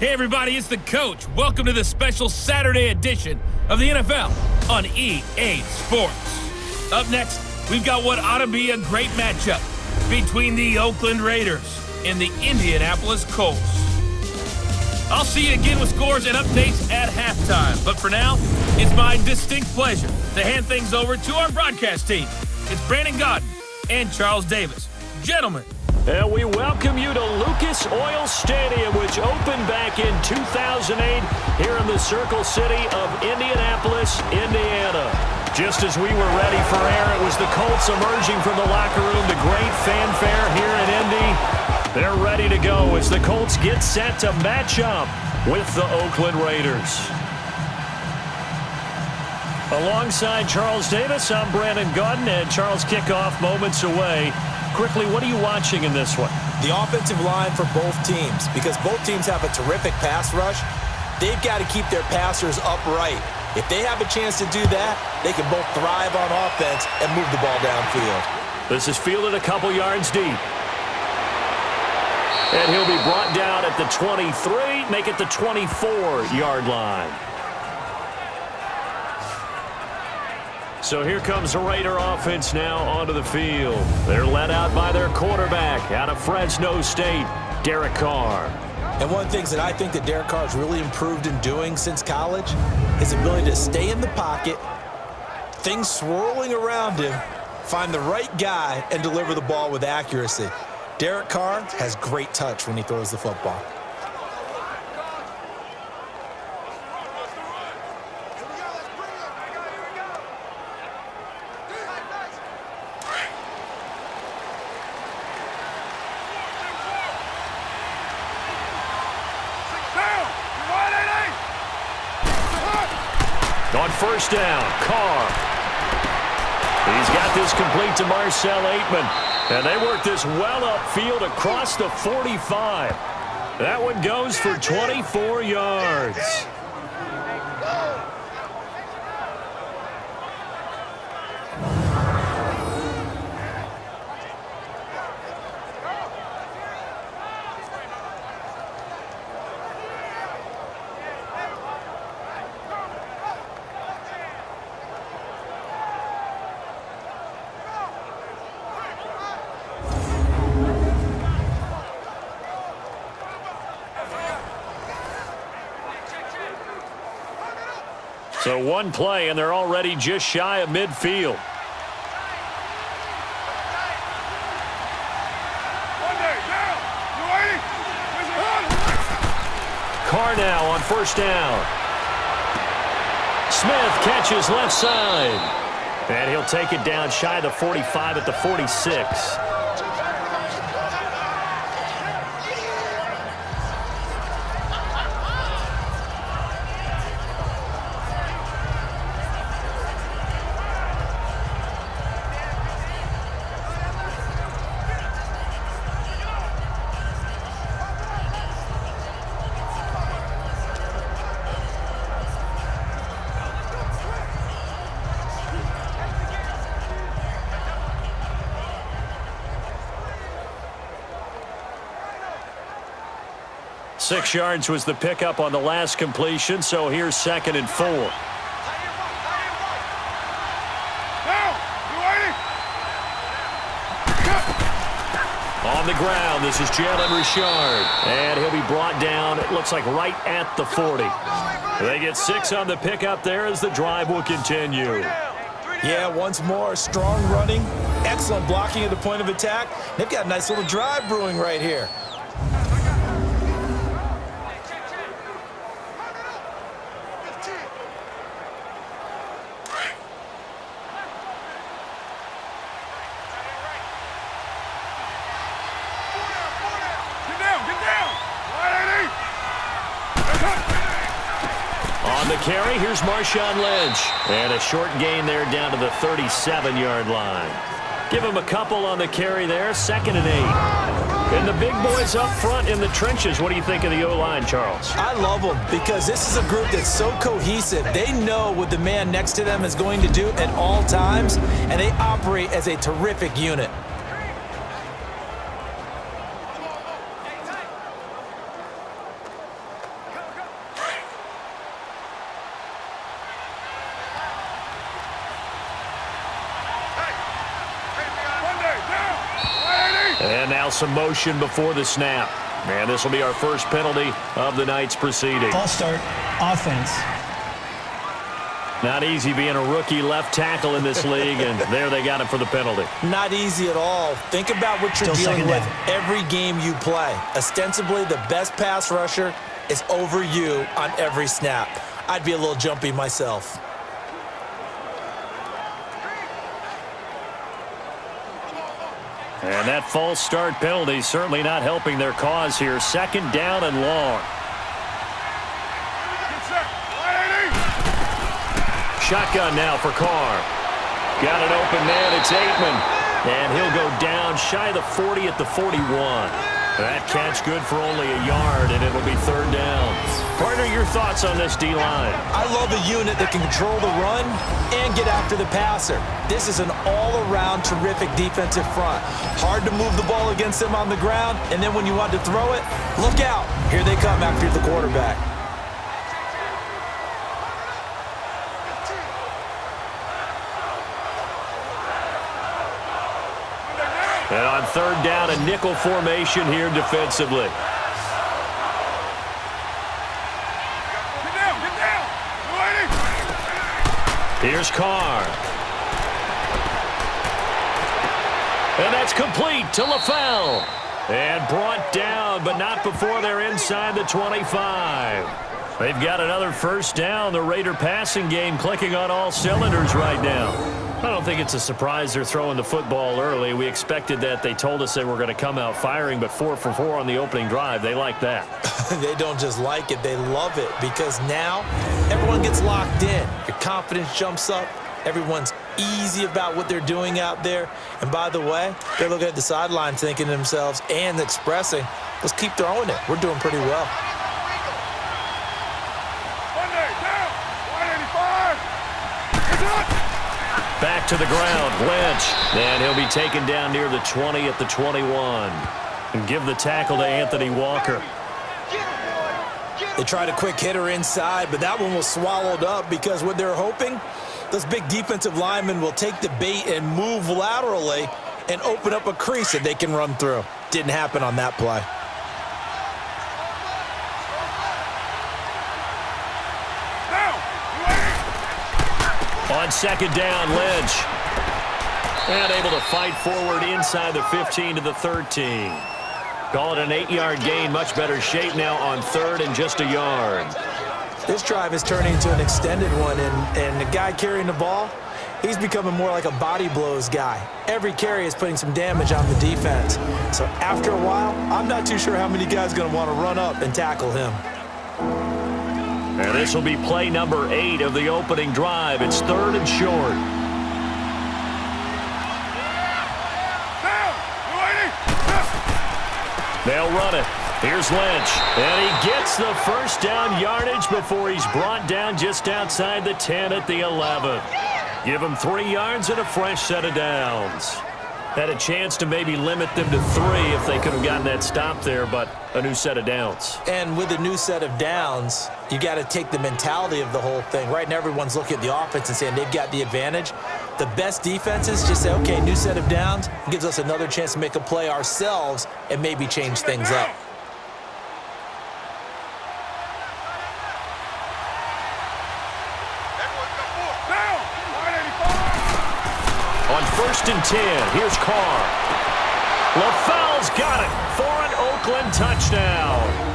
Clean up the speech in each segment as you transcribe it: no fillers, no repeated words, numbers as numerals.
Hey everybody, it's the Coach. Welcome to the special Saturday edition of the NFL on EA Sports. Up next, we've got what ought to be a great matchup between the Oakland Raiders and the Indianapolis Colts. I'll see you again with scores and updates at halftime. But for now, it's my distinct pleasure to hand things over to our broadcast team. It's Brandon Godden and Charles Davis. Gentlemen. And we welcome you to Lucas Oil Stadium, which opened back in 2008 here in the Circle City of Indianapolis, Indiana. Just as we were ready for air, it was the Colts emerging from the locker room to great fanfare here in Indy. They're ready to go as the Colts get set to match up with the Oakland Raiders. Alongside Charles Davis, I'm Brandon Godden, and Charles, kickoff moments away. Quickly, what are you watching in this one? The offensive line for both teams, because both teams have a terrific pass rush. They've got to keep their passers upright. If they have a chance to do that, they can both thrive on offense and move the ball downfield. This is fielded a couple yards deep. And he'll be brought down at the 23, make it the 24-yard line. So here comes the Raider offense now onto the field. They're led out by their quarterback out of Fresno State, Derek Carr. And one of the things that I think that Derek Carr has really improved in doing since college, his ability to stay in the pocket, things swirling around him, find the right guy, and deliver the ball with accuracy. Derek Carr has great touch when he throws the football. On first down, Carr. He's got this complete to Marcel Aitman. And they work this well upfield across the 45. That one goes for 24 yards. So one play, and they're already just shy of midfield. Carr now on first down. Smith catches left side. And he'll take it down shy of the 45 at the 46. Six yards was the pickup on the last completion, so here's 2nd and 4. On the ground, this is Jalen Richard. And he'll be brought down, it looks like right at the 40. They get 6 on the pickup there as the drive will continue. Yeah, once more, strong running, excellent blocking at the point of attack. They've got a nice little drive brewing right here. On the carry, here's Marshawn Lynch. And a short gain there down to the 37-yard line. Give him a couple on the carry there, 2nd and 8. And the big boys up front in the trenches. What do you think of the O-line, Charles? I love them because this is a group that's so cohesive. They know what the man next to them is going to do at all times, and they operate as a terrific unit. And now some motion before the snap. And this will be our first penalty of the night's proceeding. False start, offense. Not easy being a rookie left tackle in this league, and there they got him for the penalty. Not easy at all. Think about what you're dealing with every game you play. Ostensibly, the best pass rusher is over you on every snap. I'd be a little jumpy myself. And that false start penalty certainly not helping their cause here. Second down and long. Shotgun now for Carr. Got an open man. It's Aitman. And he'll go down shy of the 40 at the 41. That catch good for only a yard, and it'll be third down. Partner, your thoughts on this D-line? I love a unit that can control the run and get after the passer. This is an all-around terrific defensive front. Hard to move the ball against them on the ground, and then when you want to throw it, look out. Here they come after the quarterback. And on third down, a nickel formation here defensively. Here's Carr. And that's complete to LaFell. And brought down, but not before they're inside the 25. They've got another first down. The Raider passing game clicking on all cylinders right now. I don't think it's a surprise they're throwing the football early. We expected that. They told us they were going to come out firing, but 4 for 4 on the opening drive. They like that. They don't just like it, they love it, because now everyone gets locked in. Your confidence jumps up. Everyone's easy about what they're doing out there. And by the way, they're looking at the sideline thinking to themselves and expressing, let's keep throwing it. We're doing pretty well. Back to the ground, Lynch. And he'll be taken down near the 20 at the 21. And give the tackle to Anthony Walker. They tried a quick hitter inside, but that one was swallowed up because what they're hoping, those big defensive linemen will take the bait and move laterally and open up a crease that they can run through. Didn't happen on that play. On second down, Lynch. And able to fight forward inside the 15 to the 13. Call it an 8-yard gain. Much better shape now on third and just a yard. This drive is turning into an extended one, and the guy carrying the ball, he's becoming more like a body blows guy. Every carry is putting some damage on the defense. So after a while, I'm not too sure how many guys are going to want to run up and tackle him. And this will be play number 8 of the opening drive. It's third and short. They'll run it. Here's Lynch. And he gets the first down yardage before he's brought down just outside the 10 at the 11. Give him 3 yards and a fresh set of downs. Had a chance to maybe limit them to 3 if they could have gotten that stop there, but a new set of downs. And with a new set of downs, you got to take the mentality of the whole thing. Right now, everyone's looking at the offense and saying they've got the advantage. The best defenses just say, okay, new set of downs, gives us another chance to make a play ourselves and maybe change things up. On first and 10, here's Carr. LaFell's got it for an Oakland touchdown.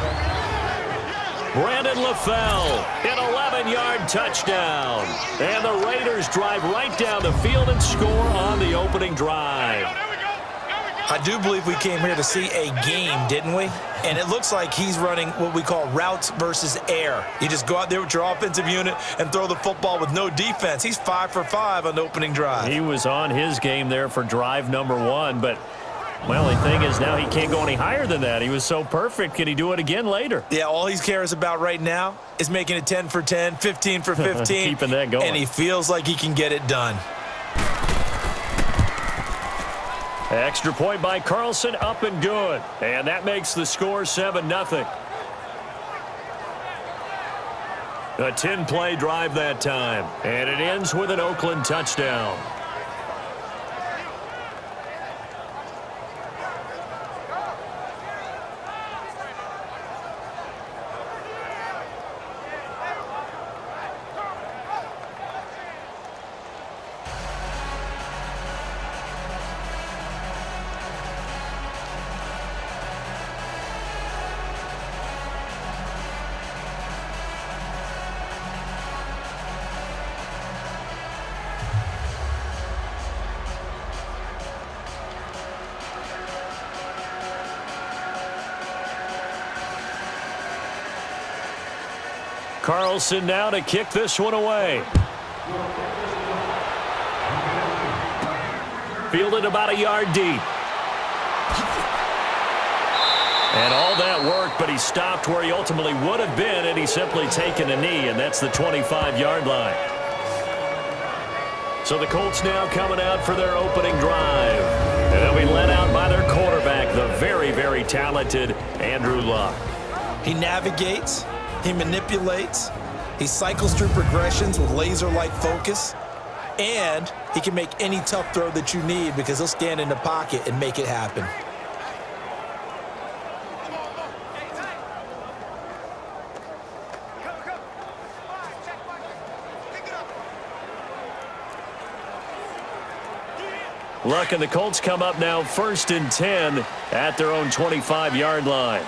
Brandon LaFell, an 11-yard touchdown. And the Raiders drive right down the field and score on the opening drive. I do believe we came here to see a game, didn't we? And it looks like he's running what we call routes versus air. You just go out there with your offensive unit and throw the football with no defense. He's 5 for 5 on the opening drive. He was on his game there for drive number 1, but the only thing is now he can't go any higher than that. He was so perfect. Can he do it again later? Yeah, all he cares about right now is making it 10 for 10, 15 for 15. Keeping that going. And he feels like he can get it done. Extra point by Carlson, up and good. And that makes the score 7-0. A 10-play drive that time. And it ends with an Oakland touchdown. Carlson now to kick this one away. Fielded about a yard deep. And all that work, but he stopped where he ultimately would have been, and he's simply taken a knee, and that's the 25-yard line. So the Colts now coming out for their opening drive. And they'll be led out by their quarterback, the very, very talented Andrew Luck. He navigates, he manipulates, he cycles through progressions with laser-like focus, and he can make any tough throw that you need because he'll stand in the pocket and make it happen. Luck and the Colts come up now 1st and 10 at their own 25-yard line.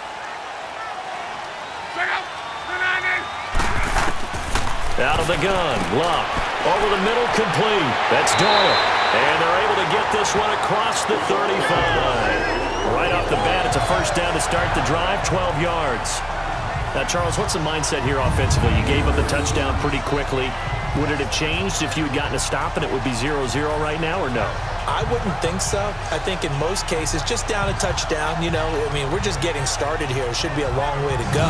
Out of the gun, Luck. Over the middle, complete. That's Doyle. And they're able to get this one across the 35. Right off the bat, it's a first down to start the drive, 12 yards. Now, Charles, what's the mindset here offensively? You gave up the touchdown pretty quickly. Would it have changed if you had gotten a stop and it would be 0-0 right now, or no? I wouldn't think so. I think in most cases, just down a touchdown, you know, I mean, we're just getting started here. It should be a long way to go.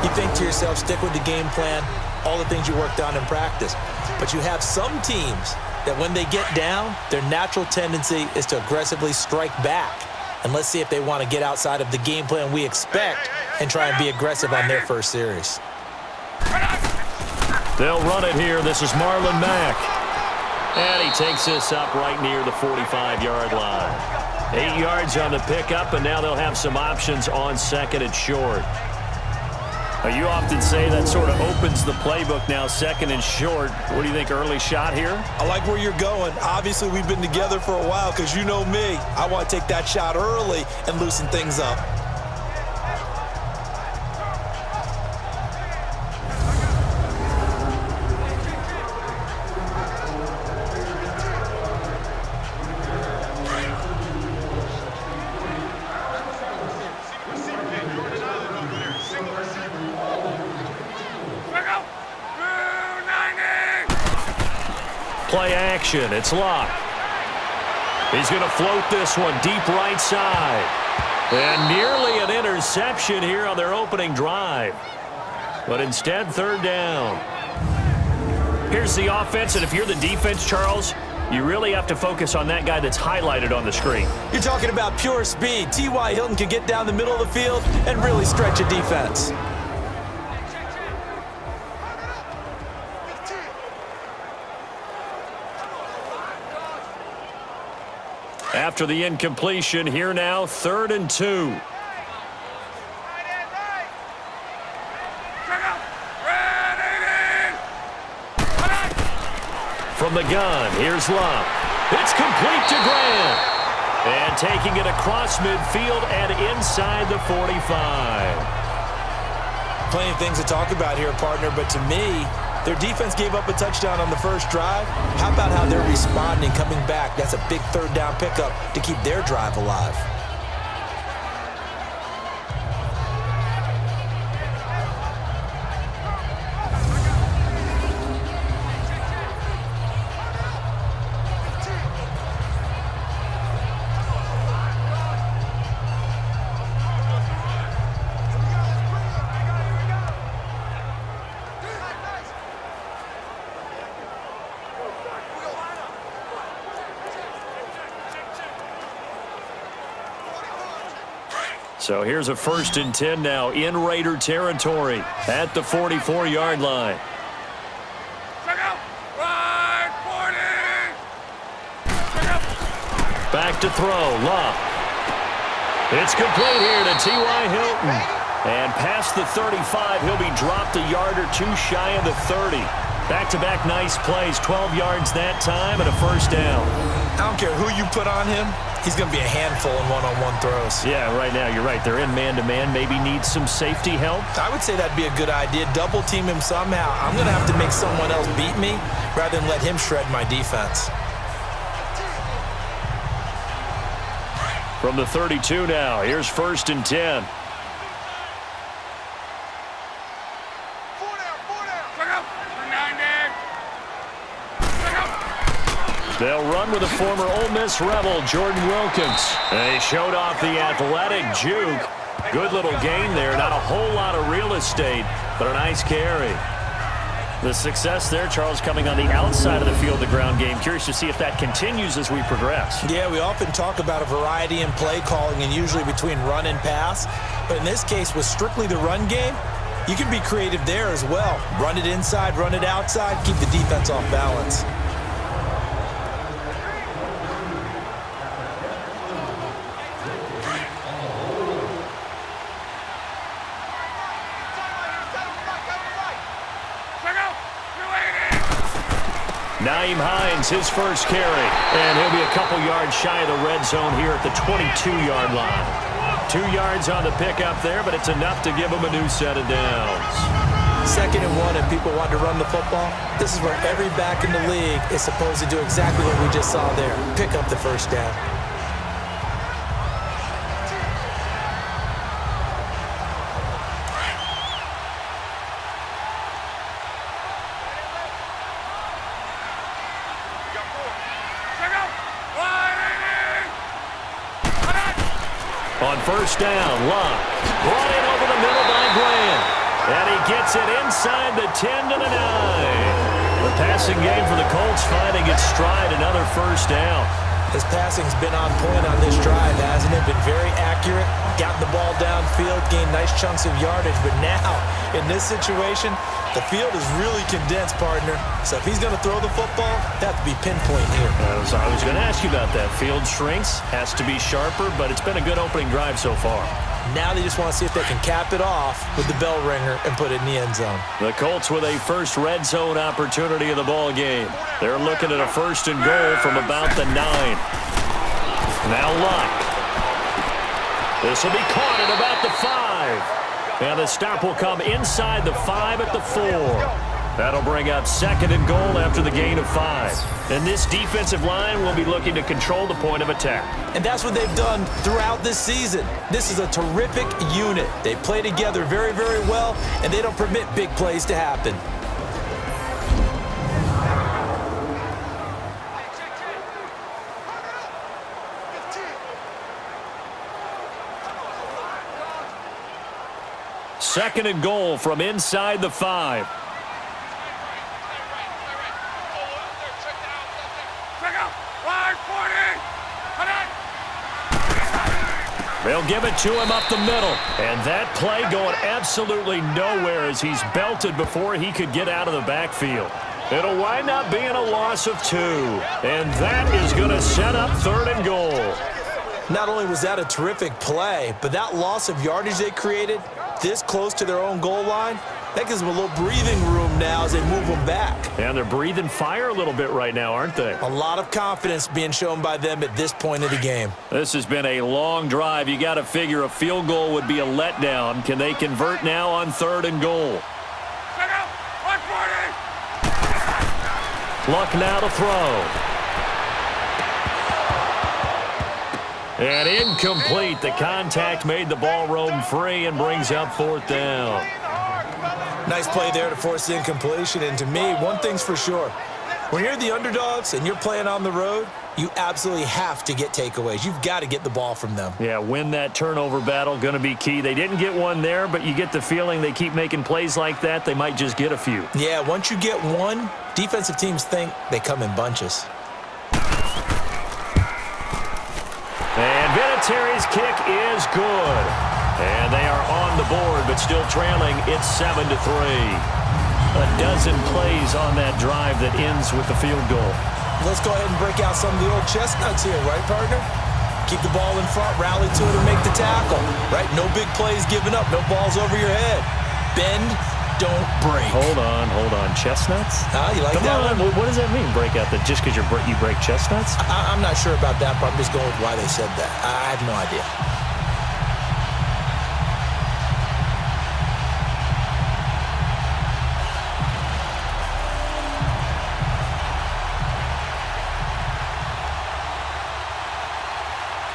You think to yourself, stick with the game plan, all the things you worked on in practice. But you have some teams that when they get down, their natural tendency is to aggressively strike back. And let's see if they want to get outside of the game plan we expect and try and be aggressive on their first series. They'll run it here. This is Marlon Mack. And he takes this up right near the 45-yard line. 8 yards on the pickup, and now they'll have some options on second and short. You often say that sort of opens the playbook now, second and short. What do you think, early shot here? I like where you're going. Obviously, we've been together for a while because you know me. I want to take that shot early and loosen things up. Play action. It's Luck. He's going to float this one deep right side. And nearly an interception here on their opening drive. But instead, third down. Here's the offense, and if you're the defense, Charles, you really have to focus on that guy that's highlighted on the screen. You're talking about pure speed. T.Y. Hilton can get down the middle of the field and really stretch a defense. After the incompletion, here now, 3rd and 2. From the gun, here's Luck. It's complete to Grant. And taking it across midfield and inside the 45. Plenty of things to talk about here, partner, but to me, their defense gave up a touchdown on the first drive. How about how they're responding, coming back? That's a big third down pickup to keep their drive alive. So here's a 1st and 10 now in Raider territory at the 44-yard line. Back to throw, Luck. It's complete here to T.Y. Hilton. And past the 35, he'll be dropped a yard or two shy of the 30. Back-to-back nice plays, 12 yards that time and a first down. I don't care who you put on him. He's going to be a handful in one-on-one throws. Yeah, right now, you're right. They're in man-to-man. Maybe need some safety help. I would say that'd be a good idea. Double team him somehow. I'm going to have to make someone else beat me rather than let him shred my defense. From the 32 now, here's 1st and 10. They'll run with a former Ole Miss Rebel, Jordan Wilkins. They showed off the athletic juke. Good little gain there. Not a whole lot of real estate, but a nice carry. The success there, Charles, coming on the outside of the field, the ground game. Curious to see if that continues as we progress. Yeah, we often talk about a variety in play calling and usually between run and pass. But in this case, with strictly the run game, you can be creative there as well. Run it inside, run it outside, keep the defense off balance. Nyheim Hines, his first carry. And he'll be a couple yards shy of the red zone here at the 22-yard line. 2 yards on the pickup there, but it's enough to give him a new set of downs. 2nd and 1 and people want to run the football. This is where every back in the league is supposed to do exactly what we just saw there. Pick up the first down. On first down, Luck brought in over the middle by Grant. And he gets it inside the 10 to the 9. The passing game for the Colts finding its stride, another first down. His passing's been on point on this drive, hasn't it? Been very accurate, got the ball downfield, gained nice chunks of yardage. But now, in this situation, the field is really condensed, partner. So if he's going to throw the football, that have to be pinpoint here. I was going to ask you about that. Field shrinks, has to be sharper, but it's been a good opening drive so far. Now they just want to see if they can cap it off with the bell ringer and put it in the end zone. The Colts with a first red zone opportunity of the ball game. They're looking at a 1st and goal from about the 9. Now Luck. This will be caught at about the 5. And the stop will come inside the 5 at the 4. That'll bring up 2nd and goal after the gain of 5. And this defensive line will be looking to control the point of attack. And that's what they've done throughout this season. This is a terrific unit. They play together very, very well, and they don't permit big plays to happen. Second and goal from inside the 5. They'll give it to him up the middle. And that play going absolutely nowhere as he's belted before he could get out of the backfield. It'll wind up being a loss of 2. And that is going to set up 3rd and goal. Not only was that a terrific play, but that loss of yardage they created this close to their own goal line, that gives them a little breathing room now as they move them back. And they're breathing fire a little bit right now, aren't they? A lot of confidence being shown by them at this point of the game. This has been a long drive. You got to figure a field goal would be a letdown. Can they convert now on 3rd and goal? Luck now to throw. And incomplete. The contact made the ball roam free and brings up 4th down. Nice play there to force the incompletion. And to me, one thing's for sure. When you're the underdogs and you're playing on the road, you absolutely have to get takeaways. You've got to get the ball from them. Yeah, win that turnover battle, going to be key. They didn't get one there, but you get the feeling they keep making plays like that, they might just get a few. Yeah, once you get one, defensive teams think they come in bunches. And Vinatieri's kick is good. And they are on the board, but still trailing. It's 7-3. A dozen plays on that drive that ends with the field goal. Let's go ahead and break out some of the old chestnuts here, right, partner? Keep the ball in front, rally to it, and make the tackle, right? No big plays given up, no balls over your head. Bend, don't break. Hold on. Chestnuts? You like that one? What does that mean, break out? That just because you break chestnuts? I'm not sure about that, but I'm just going with why they said that. I have no idea.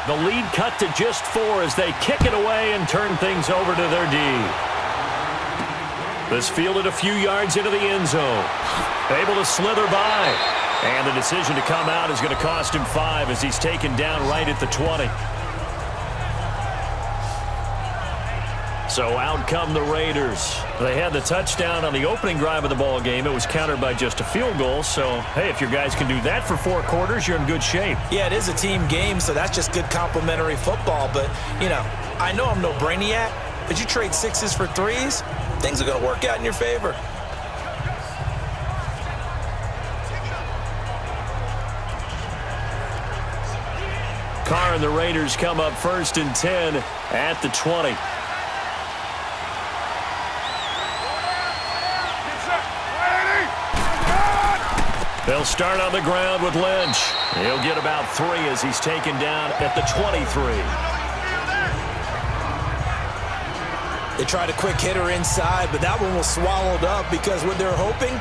The lead cut to just 4 as they kick it away and turn things over to their D. This fielded a few yards into the end zone. Able to slither by. And the decision to come out is going to cost him 5 as he's taken down right at the 20. So out come the Raiders. They had the touchdown on the opening drive of the ball game. It was countered by just a field goal. So, hey, if your guys can do that for 4 quarters, you're in good shape. Yeah, it is a team game, so that's just good complimentary football. But, you know, I know I'm no brainiac, but you trade 6s for 3s, things are going to work out in your favor. Carr and the Raiders come up 1st and 10 at the 20. They'll start on the ground with Lynch. He'll get about 3 as he's taken down at the 23. They tried a quick hitter inside, but that one was swallowed up because what they're hoping,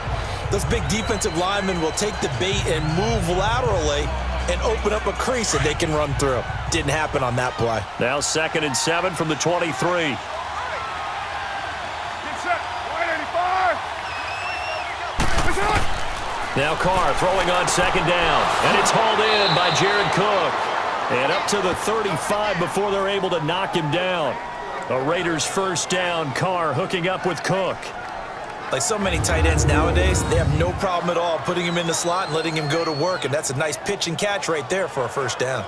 those big defensive linemen will take the bait and move laterally and open up a crease that they can run through. Didn't happen on that play. Now 2nd and 7 from the 23. Now Carr throwing on 2nd down, and it's hauled in by Jared Cook. And up to the 35 before they're able to knock him down. A Raiders 1st down, Carr hooking up with Cook. Like so many tight ends nowadays, they have no problem at all putting him in the slot and letting him go to work, and that's a nice pitch and catch right there for a 1st down.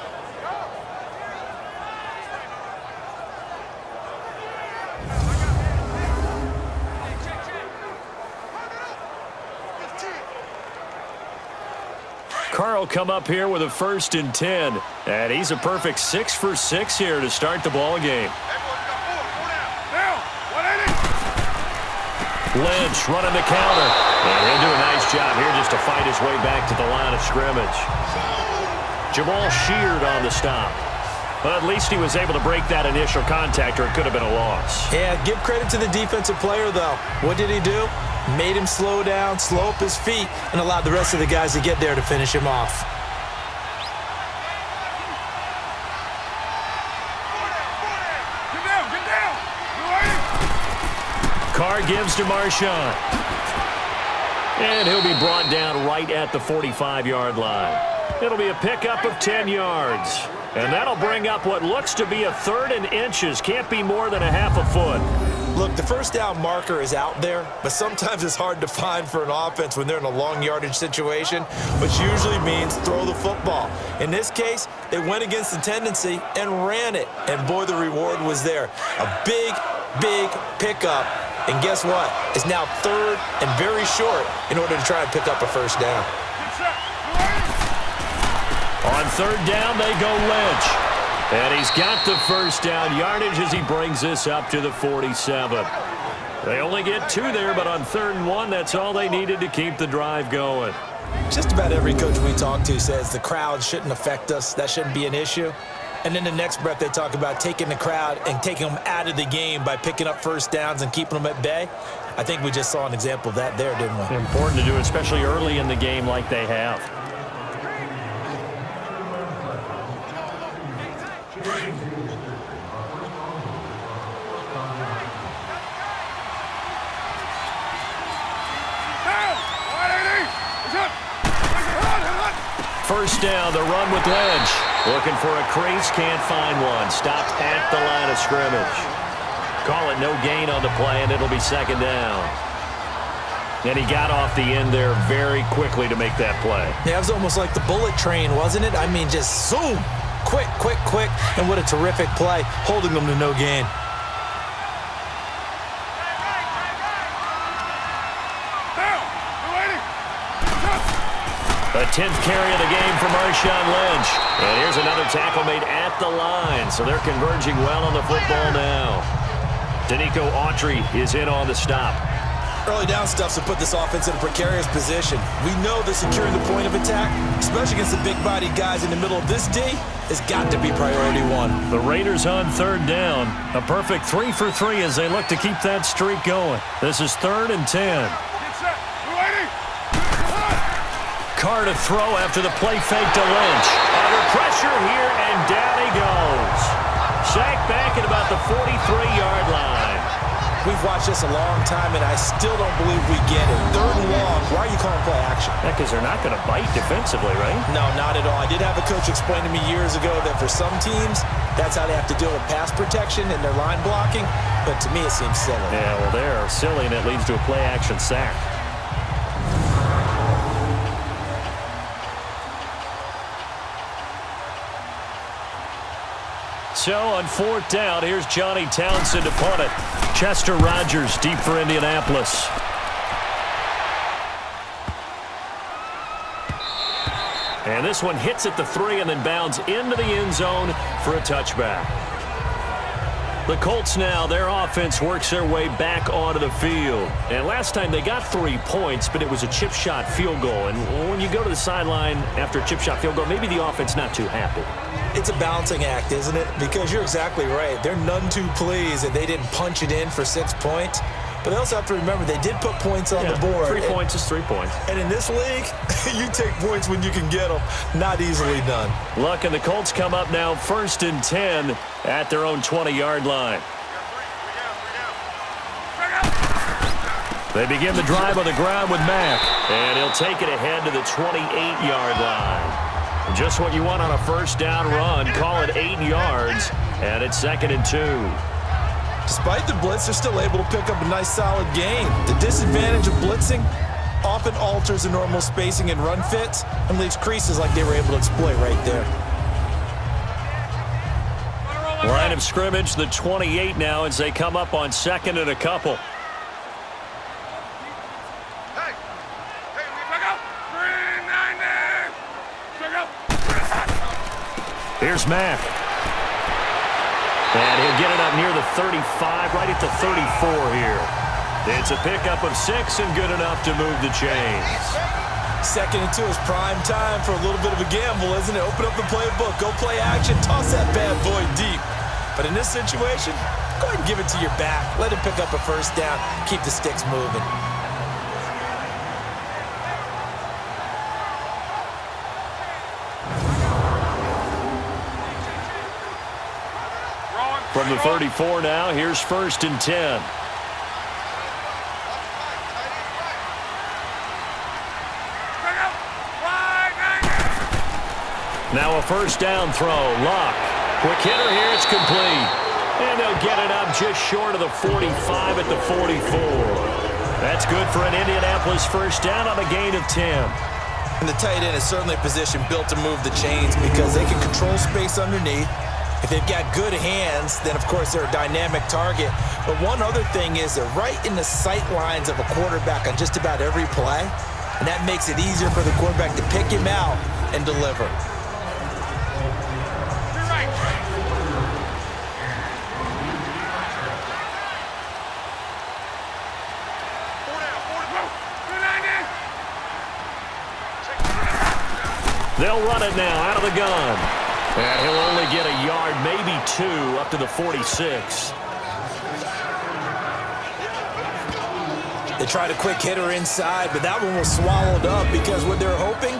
Carr will come up here with a 1st and 10, and he's a perfect 6 for 6 here to start the ball game. Lynch running the counter, and he'll do a nice job here just to fight his way back to the line of scrimmage. Jamal sheared on the stop, but at least he was able to break that initial contact, or it could have been a loss. Yeah, give credit to the defensive player, though. What did he do? Made him slow down, slow up his feet, and allowed the rest of the guys to get there to finish him off. Carr gives to Marshawn. And he'll be brought down right at the 45-yard line. It'll be a pickup of 10 yards. And that'll bring up what looks to be a 3rd and inches. Can't be more than a half a foot. Look, the 1st down marker is out there, but sometimes it's hard to find for an offense when they're in a long yardage situation, which usually means throw the football. In this case, they went against the tendency and ran it, and boy, the reward was there. A big, big pickup, and guess what? It's now 3rd and very short in order to try and pick up a 1st down. On 3rd down, they go Lynch. And he's got the 1st down yardage as he brings this up to the 47. They only get 2 there, but on 3rd and 1, that's all they needed to keep the drive going. Just about every coach we talk to says the crowd shouldn't affect us. That shouldn't be an issue. And then the next breath they talk about taking the crowd and taking them out of the game by picking up 1st downs and keeping them at bay. I think we just saw an example of that there, didn't we? Important to do, especially early in the game like they have. First down, the run with Lynch. Looking for a crease, can't find one. Stopped at the line of scrimmage. Call it no gain on the play, and it'll be 2nd down. And he got off the end there very quickly to make that play. Yeah, it was almost like the bullet train, wasn't it? I mean, just zoom. Quick, quick, quick. And what a terrific play, holding them to no gain. A 10th carry of the game for Marshawn Lynch. And here's another tackle made at the line. So they're converging well on the football now. Danico Autry is in on the stop. Early down stuffs to put this offense in a precarious position. We know that securing the point of attack, especially against the big-bodied guys in the middle of this D, has got to be priority 1. The Raiders on 3rd down. A perfect 3 for 3 as they look to keep that streak going. This is 3rd and 10. Carr to throw after the play fake to Lynch. Under pressure here, and down he goes. Sacked back at about the 43-yard line. We've watched this a long time, and I still don't believe we get it. 3rd and long. Why are you calling play action? Yeah, because they're not going to bite defensively, right? No, not at all. I did have a coach explain to me years ago that for some teams, that's how they have to deal with pass protection and their line blocking. But to me, it seems silly. Yeah, well, they're silly, and it leads to a play action sack. So on 4th down, here's Johnny Townsend to punt it. Chester Rogers deep for Indianapolis. And this one hits at the 3 and then bounds into the end zone for a touchback. The Colts now, their offense works their way back onto the field. And last time they got 3 points, but it was a chip shot field goal. And when you go to the sideline after a chip shot field goal, maybe the offense not too happy. It's a balancing act, isn't it? Because you're exactly right. They're none too pleased that they didn't punch it in for 6 points. But they also have to remember they did put points on the board. 3 points is 3 points. And in this league, you take points when you can get them. Not easily done. Look, and the Colts come up now 1st and 10 at their own 20-yard line. They begin the drive on the ground with Mack. And he'll take it ahead to the 28-yard line. Just what you want on a 1st down run. Call it 8 yards. And it's 2nd and 2. Despite the blitz, they're still able to pick up a nice solid gain. The disadvantage of blitzing often alters the normal spacing and run fits and leaves creases like they were able to exploit right there. Line of scrimmage, the 28 now as they come up on 2nd and a couple. Here's Mack. And he'll get it up near the 35, right at the 34 here. It's a pickup of 6 and good enough to move the chains. 2nd and 2 is prime time for a little bit of a gamble, isn't it? Open up the playbook, go play action, toss that bad boy deep. But in this situation, go ahead and give it to your back. Let him pick up a 1st down, keep the sticks moving. From the 34 now, here's 1st and 10. Now a 1st down throw. Lock. Quick hitter here. It's complete. And they'll get it up just short of the 45 at the 44. That's good for an Indianapolis 1st down on a gain of 10. And the tight end is certainly a position built to move the chains because they can control space underneath. If they've got good hands, then, of course, they're a dynamic target. But one other thing is they're right in the sight lines of a quarterback on just about every play, and that makes it easier for the quarterback to pick him out and deliver. They'll run it now out of the gun. And he'll only get a yard, maybe 2, up to the 46. They tried a quick hitter inside, but that one was swallowed up because what they're hoping,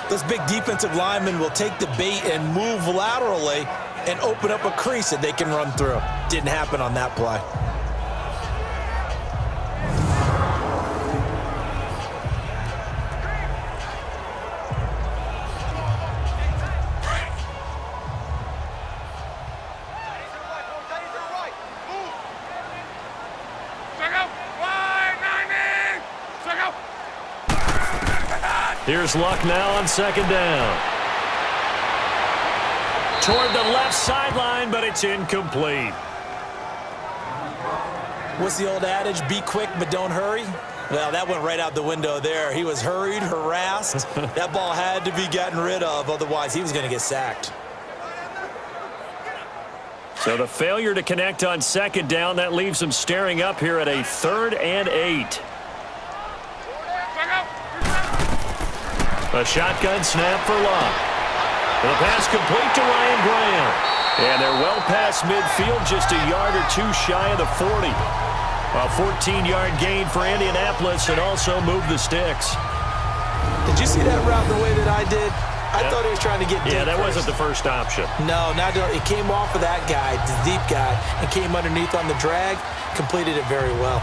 those big defensive linemen will take the bait and move laterally and open up a crease that they can run through. Didn't happen on that play. Here's Luck now on 2nd down. Toward the left sideline, but it's incomplete. What's the old adage? Be quick, but don't hurry. Well, that went right out the window there. He was hurried, harassed. That ball had to be gotten rid of, otherwise he was going to get sacked. So the failure to connect on 2nd down, that leaves them staring up here at a 3rd and 8. A shotgun snap for Luck. The pass complete to Ryan Graham. And they're well past midfield, just a yard or 2 shy of the 40. A 14-yard gain for Indianapolis and also move the sticks. Did you see that route the way that I did? I thought he was trying to get deep. Yeah, that first. wasn't the first option. No, it came off of that guy, the deep guy, and came underneath on the drag, completed it very well.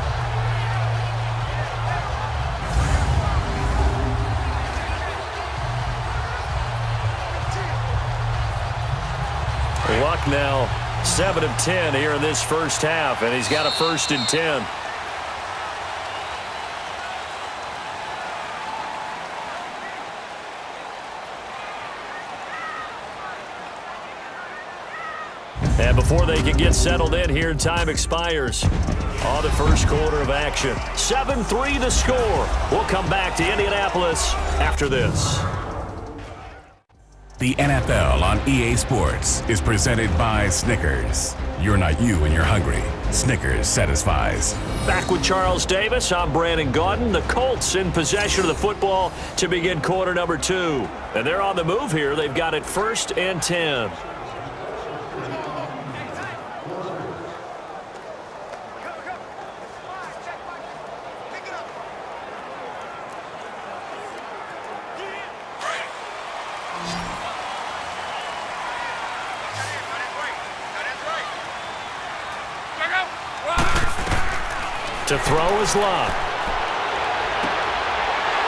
Luck now 7 of 10 here in this first half, and he's got a 1st and 10. And before they can get settled in here, time expires on the first quarter of action. 7-3 the score. We'll come back to Indianapolis after this. The NFL on EA Sports is presented by Snickers. You're not you when you're hungry. Snickers satisfies. Back with Charles Davis, I'm Brandon Gaudin. The Colts in possession of the football to begin quarter number 2. And they're on the move here. They've got it 1st and 10. To throw is Love.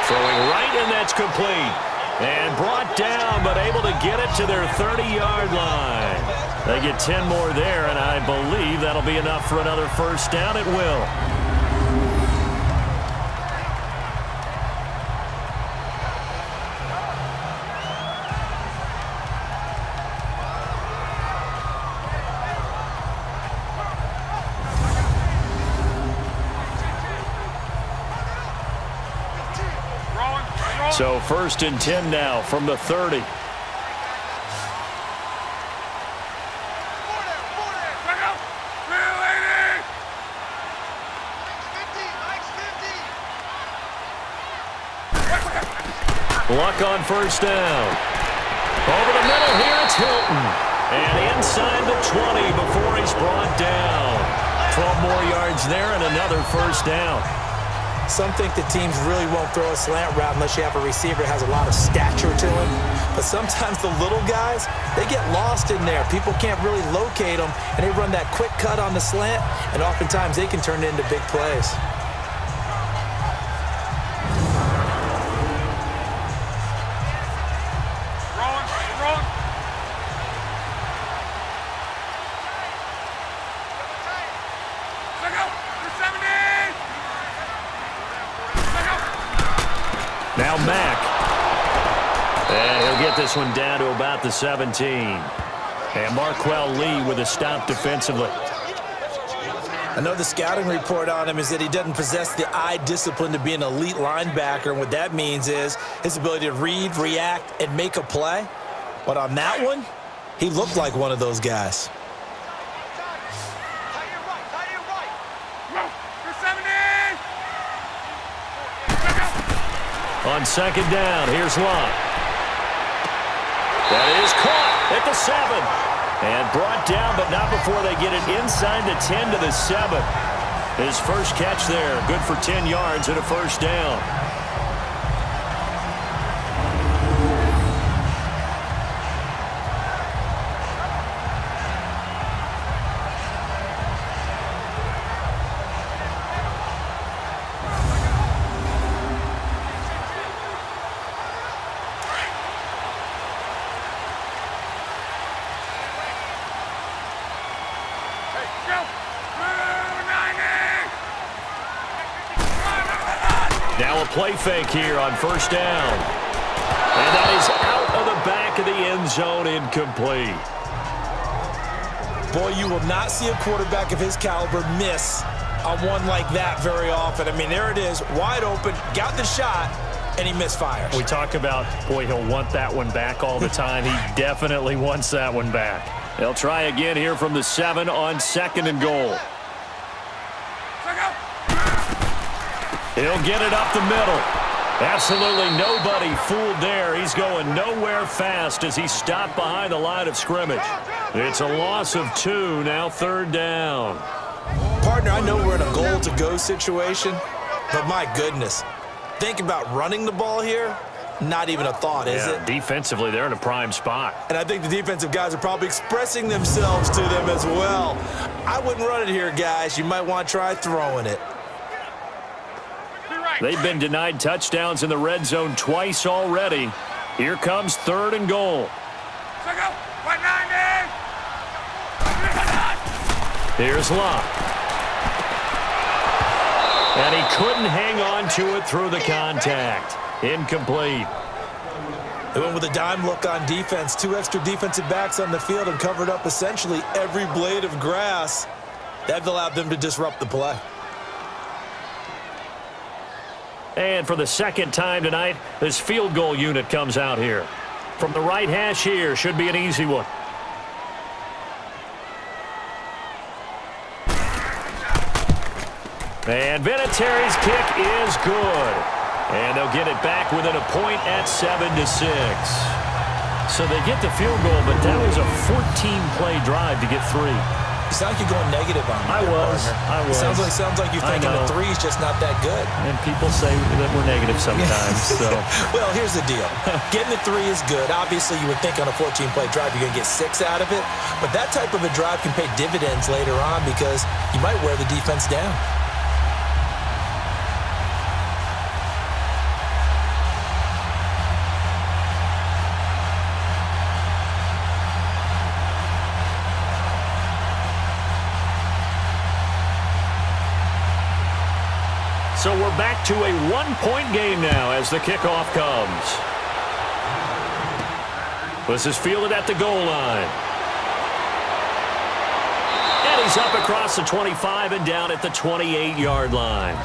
Throwing right, and that's complete. And brought down, but able to get it to their 30-yard line. They get 10 more there, and I believe that'll be enough for another 1st down. It will. So 1st and 10 now from the 30. Luck on 1st down. Over the middle here, it's Hilton. And inside the 20 before he's brought down. 12 more yards there and another 1st down. Some think the teams really won't throw a slant route unless you have a receiver that has a lot of stature to him. But sometimes the little guys, they get lost in there. People can't really locate them, and they run that quick cut on the slant, and oftentimes they can turn it into big plays. Now Mack. And he'll get this one down to about the 17. And Marquell Lee with a stop defensively. I know the scouting report on him is that he doesn't possess the eye discipline to be an elite linebacker. And what that means is his ability to read, react, and make a play. But on that one, he looked like one of those guys. On 2nd down, here's Love. That is caught at the 7. And brought down, but not before they get it inside the 10 to the 7. His first catch there, good for 10 yards and a 1st down. Now a play fake here on 1st down. And that is out of the back of the end zone, incomplete. Boy, you will not see a quarterback of his caliber miss on one like that very often. I mean, there it is, wide open, got the shot, and he misfires. We talk about, boy, he'll want that one back all the time. He definitely wants that one back. They'll try again here from the 7 on 2nd and goal. He'll get it up the middle. Absolutely nobody fooled there. He's going nowhere fast as he stopped behind the line of scrimmage. It's a loss of 2, now 3rd down. Partner, I know we're in a goal-to-go situation, but my goodness, think about running the ball here. Not even a thought, is it? Defensively, they're in a prime spot. And I think the defensive guys are probably expressing themselves to them as well. I wouldn't run it here, guys. You might want to try throwing it. They've been denied touchdowns in the red zone twice already. Here comes 3rd and goal. Here's Locke. And he couldn't hang on to it through the contact. Incomplete. They went with a dime look on defense. 2 extra defensive backs on the field and covered up essentially every blade of grass. That allowed them to disrupt the play. And for the second time tonight, this field goal unit comes out here. From the right hash here, should be an easy one. And Vinatieri's kick is good. And they'll get it back within a point at 7-6. So they get the field goal, but that was a 14-play drive to get 3. You sound like you're going negative on me. I was. Sounds like you're thinking the 3's just not that good. And people say that we're negative sometimes. So. Well, here's the deal. Getting the 3 is good. Obviously, you would think on a 14-play drive you're going to get 6 out of it. But that type of a drive can pay dividends later on because you might wear the defense down. So we're back to a 1-point game now as the kickoff comes. This is fielded at the goal line. And he's up across the 25 and down at the 28-yard line.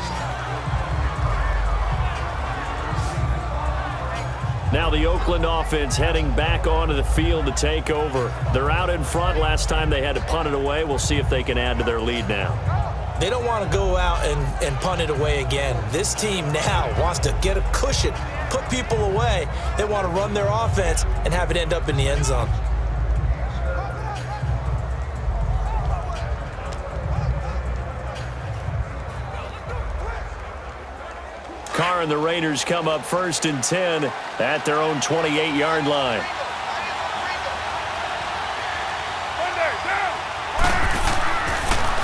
Now the Oakland offense heading back onto the field to take over. They're out in front. Last time they had to punt it away. We'll see if they can add to their lead now. They don't want to go out and punt it away again. This team now wants to get a cushion, put people away. They want to run their offense and have it end up in the end zone. Carr and the Raiders come up 1st and 10 at their own 28-yard line.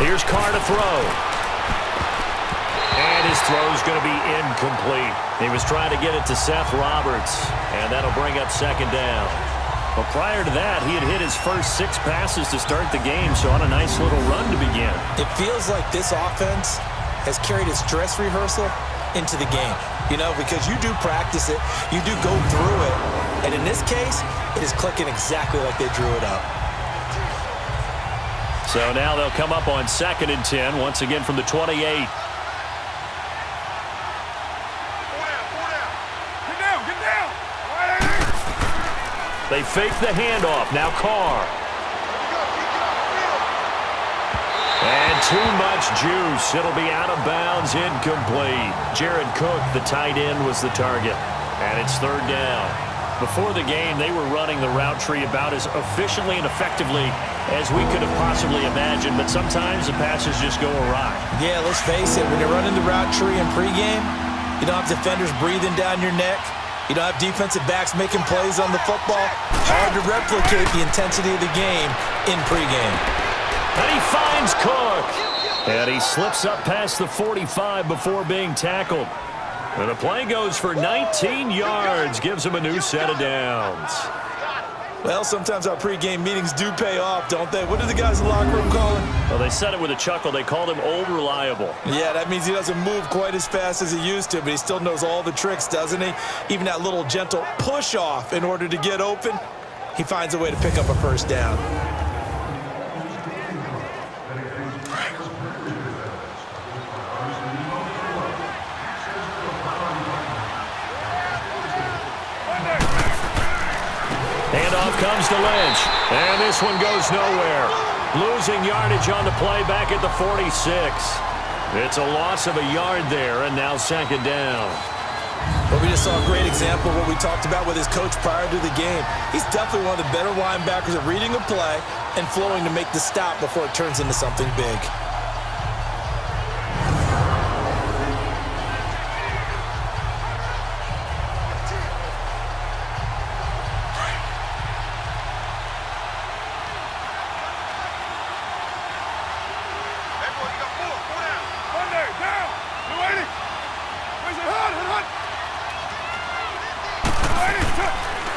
Here's Carr to throw. And his throw's going to be incomplete. He was trying to get it to Seth Roberts, and that'll bring up 2nd down. But prior to that, he had hit his first 6 passes to start the game, so on a nice little run to begin. It feels like this offense has carried its dress rehearsal into the game, because you do practice it, you do go through it, and in this case, it is clicking exactly like they drew it up. So now they'll come up on 2nd and 10, once again from the 28. Get down. They fake the handoff. Now Carr. And too much juice. It'll be out of bounds, incomplete. Jared Cook, the tight end, was the target. And it's 3rd down. Before the game, they were running the route tree about as efficiently and effectively as we could have possibly imagined, but sometimes the passes just go awry. Yeah, let's face it, when you're running the route tree in pregame, you don't have defenders breathing down your neck. You don't have defensive backs making plays on the football. Hard to replicate the intensity of the game in pregame. And he finds Cook. And he slips up past the 45 before being tackled. And the play goes for 19 yards, gives him a new set of downs. Well, sometimes our pregame meetings do pay off, don't they? What did the guys in the locker room call him? Well, they said it with a chuckle. They called him old reliable. Yeah, that means he doesn't move quite as fast as he used to, but he still knows all the tricks, doesn't he? Even that little gentle push-off in order to get open, he finds a way to pick up a 1st down. Handoff comes to Lynch, and this one goes nowhere. Losing yardage on the play back at the 46. It's a loss of a yard there, and now 2nd down. Well, we just saw a great example of what we talked about with his coach prior to the game. He's definitely one of the better linebackers at reading a play and flowing to make the stop before it turns into something big.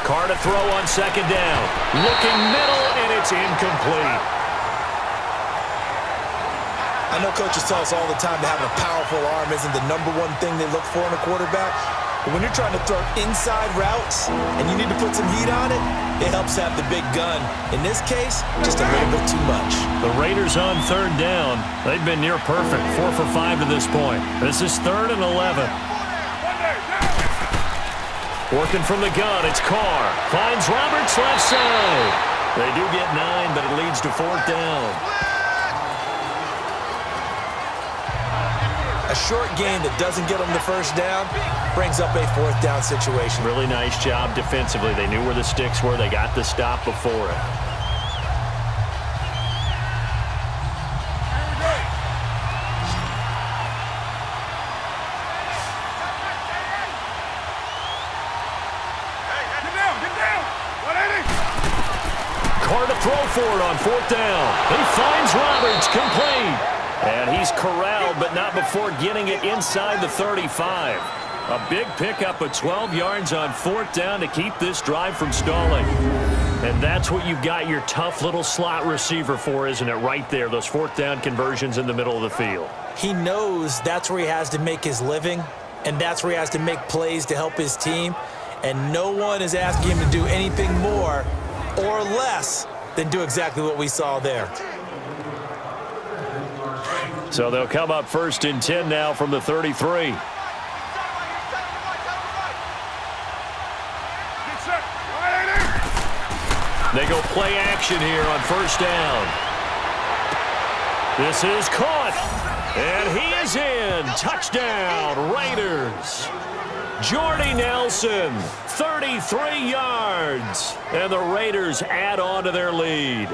Carr to throw on second down. Looking middle, and it's incomplete. I know coaches tell us all the time that having a powerful arm isn't the #1 thing they look for in a quarterback. But when you're trying to throw inside routes and you need to put some heat on it, it helps have the big gun. In this case, just a little bit too much. The Raiders on third down. They've been near perfect, 4 for 5 to this point. This is 3rd and 11. Working from the gun, it's Carr. Finds Roberts left side. They do get 9, but it leads to 4th down. A short gain that doesn't get them the first down brings up a 4th down situation. Really nice job defensively. They knew where the sticks were. They got the stop before it. Carr to throw for it on 4th down. He finds Roberts, complete. And he's corralled, but not before getting it inside the 35. A big pickup of 12 yards on 4th down to keep this drive from stalling. And that's what you've got your tough little slot receiver for, isn't it? Right there, those 4th down conversions in the middle of the field. He knows that's where he has to make his living, and that's where he has to make plays to help his team. And no one is asking him to do anything more or less than do exactly what we saw there. So they'll come up 1st and 10 now from the 33. They go play action here on 1st down. This is caught. And he is in. Touchdown, Raiders. Jordy Nelson, 33 yards. And the Raiders add on to their lead.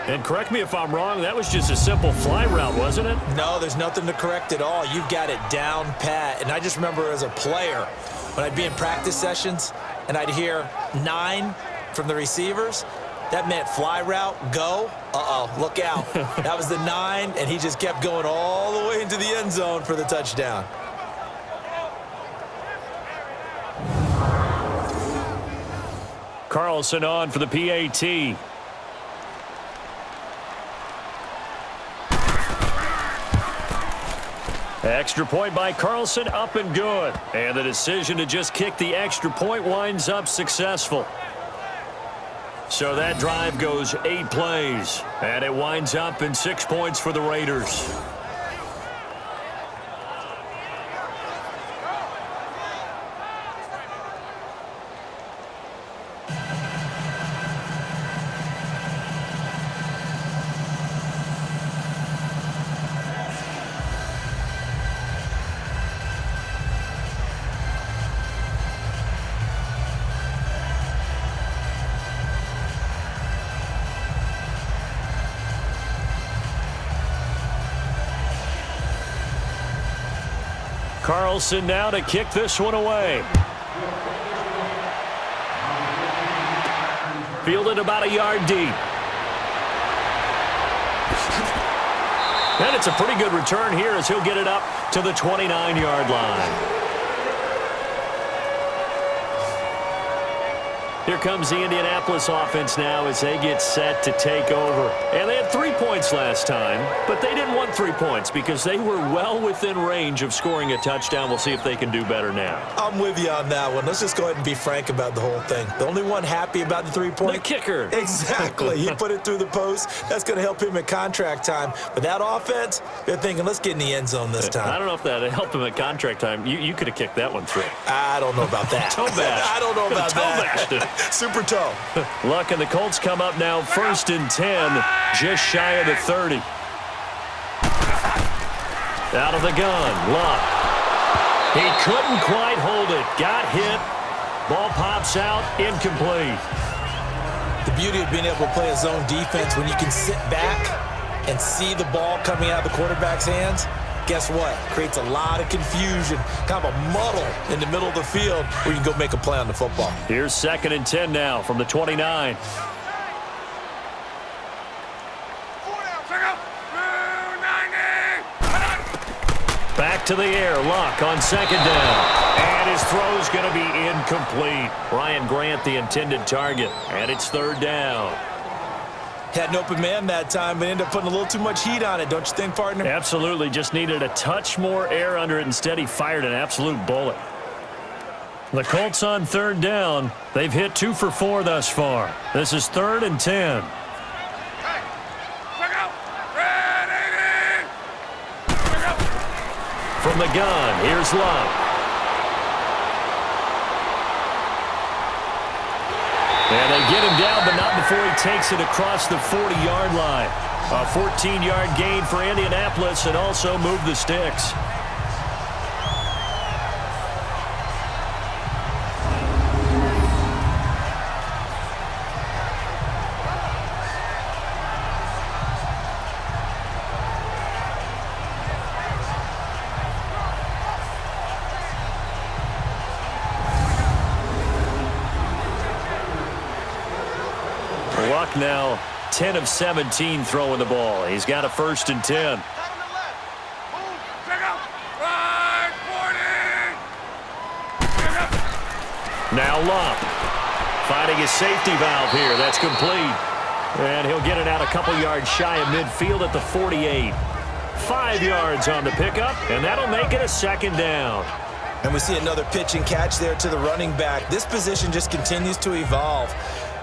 And correct me if I'm wrong, that was just a simple fly route, wasn't it? No, there's nothing to correct at all. You've got it down pat. And I just remember as a player, when I'd be in practice sessions and I'd hear 9 from the receivers, that meant fly route, go. Uh-oh, look out. That was the 9, and he just kept going all the way into the end zone for the touchdown. Carlson on for the PAT. Extra point by Carlson, up and good. And the decision to just kick the extra point winds up successful. So that drive goes 8 plays, and it winds up in 6 points for the Raiders. Carlson now to kick this one away. Fielded about a yard deep. And it's a pretty good return here as he'll get it up to the 29-yard line. Here comes the Indianapolis offense now as they get set to take over. And they had 3 points last time, but they didn't want 3 points because they were well within range of scoring a touchdown. We'll see if they can do better now. I'm with you on that one. Let's just go ahead and be frank about the whole thing. The only one happy about the 3-point? The kicker. Exactly. He put it through the post. That's going to help him at contract time. But that offense, they're thinking, let's get in the end zone this time. I don't know if that helped him at contract time. You could have kicked that one through. I don't know about that. Toe bash. I don't know about that. Toe bashed. Super toe. Luck and the Colts come up now 1st and 10, just shy of the 30. Out of the gun, Luck. He couldn't quite hold it. Got hit. Ball pops out, incomplete. The beauty of being able to play a zone defense when you can sit back and see the ball coming out of the quarterback's hands. Guess what? Creates a lot of confusion, kind of a muddle in the middle of the field where you can go make a play on the football. Here's 2nd and 10 now from the 29. Back to the air. Luck on second down. And his throw's going to be incomplete. Ryan Grant, the intended target. And it's third down. Had an open man that time, but ended up putting a little too much heat on it, don't you think, partner? Absolutely. Just needed a touch more air under it. Instead, he fired an absolute bullet. The Colts on third down. They've hit 2 for 4 thus far. This is 3rd and 10. From the gun, here's Luck. And they get him down, but not before he takes it across the 40-yard line. A 14-yard gain for Indianapolis and also move the sticks. Luck now 10 of 17 throwing the ball. He's got a 1st and 10. Now Luck finding his safety valve here. That's complete. And he'll get it out a couple yards shy of midfield at the 48. 5 yards on the pickup, and that'll make it a 2nd down. And we see another pitch and catch there to the running back. This position just continues to evolve.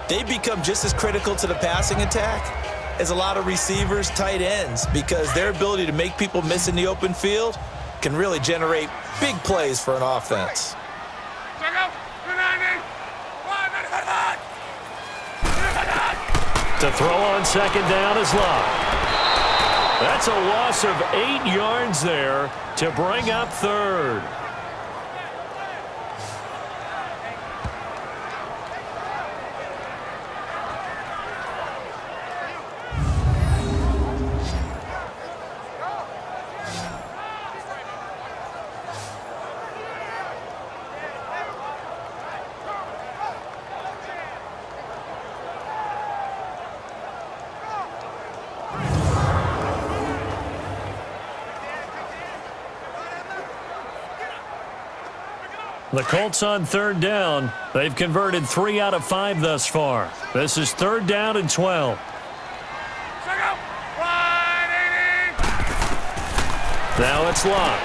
They become just as critical to the passing attack as a lot of receivers, tight ends, because their ability to make people miss in the open field can really generate big plays for an offense. To throw on 2nd down is Luck. That's a loss of 8 yards there to bring up 3rd. The Colts on 3rd down. They've converted 3 out of 5 thus far. This is 3rd down and 12. Now it's Luck.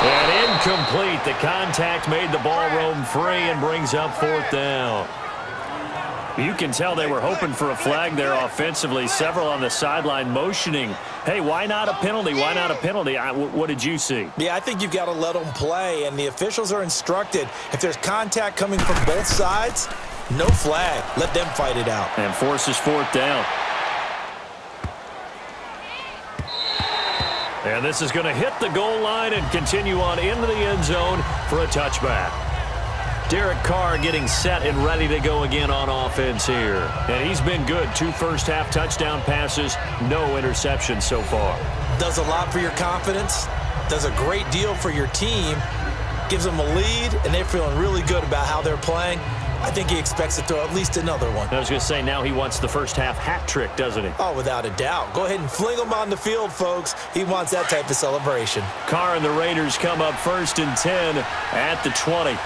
And incomplete. The contact made the ball roam free and brings up 4th down. You can tell they were hoping for a flag there offensively. Several on the sideline motioning, hey, why not a penalty? Why not a penalty? What did you see? Yeah, I think you've got to let them play, and the officials are instructed. If there's contact coming from both sides, no flag. Let them fight it out. And forces 4th down. And this is going to hit the goal line and continue on into the end zone for a touchback. Derek Carr getting set and ready to go again on offense here. And he's been good. 2 first-half touchdown passes, no interceptions so far. Does a lot for your confidence, does a great deal for your team, gives them a lead, and they're feeling really good about how they're playing. I think he expects to throw at least another one. I was going to say, now he wants the first-half hat trick, doesn't he? Oh, without a doubt. Go ahead and fling him on the field, folks. He wants that type of celebration. Carr and the Raiders come up 1st and 10 at the 20.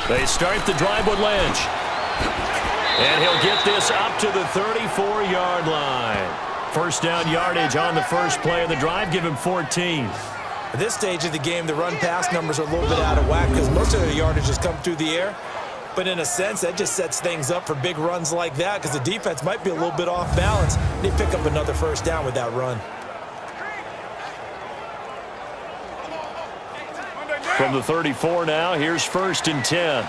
They start the drive with Lynch. And he'll get this up to the 34-yard line. First down yardage on the first play of the drive. Give him 14. At this stage of the game, the run-pass numbers are a little bit out of whack because most of the yardage has come through the air. But in a sense, that just sets things up for big runs like that because the defense might be a little bit off balance. They pick up another first down with that run. From the 34 now, here's 1st and 10.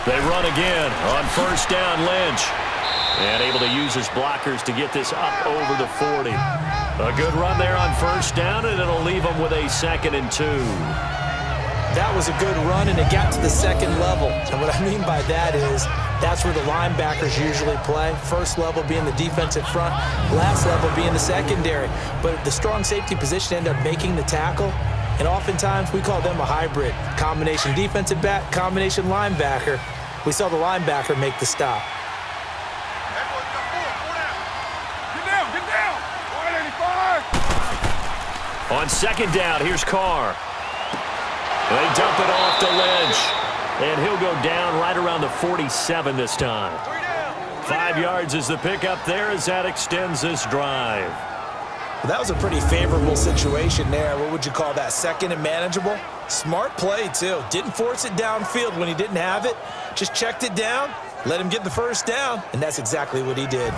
They run again on 1st down, Lynch. And able to use his blockers to get this up over the 40. A good run there on 1st down, and it'll leave them with a 2nd and 2. That was a good run, and it got to the 2nd level. And what I mean by that is that's where the linebackers usually play. First level being the defensive front, last level being the secondary. But the strong safety position ended up making the tackle. And oftentimes, we call them a hybrid. Combination defensive back, combination linebacker. We saw the linebacker make the stop. Get down! 185! On second down, here's Carr. They dump it off to Lynch. And he'll go down right around the 47 this time. 5 yards is the pickup there as that extends this drive. Well, that was a pretty favorable situation there. What would you call that? Second and manageable? Smart play, too. Didn't force it downfield when he didn't have it. Just checked it down, let him get the first down, and that's exactly what he did.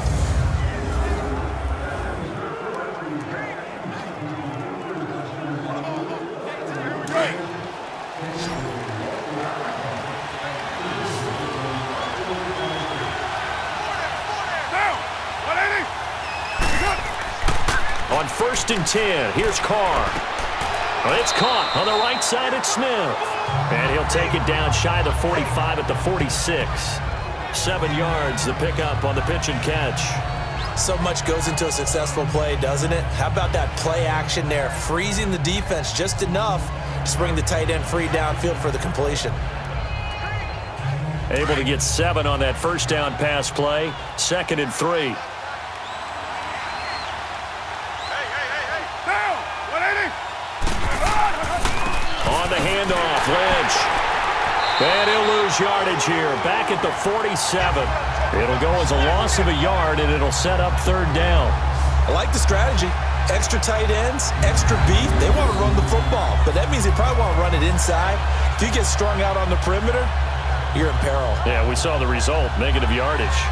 On 1st and 10, here's Carr. It's caught on the right side at Smith. And he'll take it down shy of the 45 at the 46. 7 yards, the pickup on the pitch and catch. So much goes into a successful play, doesn't it? How about that play action there? Freezing the defense just enough to bring the tight end free downfield for the completion. Able to get 7 on that first down pass play. 2nd and 3. On the handoff, Lynch. And he'll lose yardage here. Back at the 47. It'll go as a loss of a yard, and it'll set up 3rd down. I like the strategy. Extra tight ends, extra beef. They want to run the football, but that means they probably want to run it inside. If you get strung out on the perimeter, you're in peril. Yeah, we saw the result, negative yardage.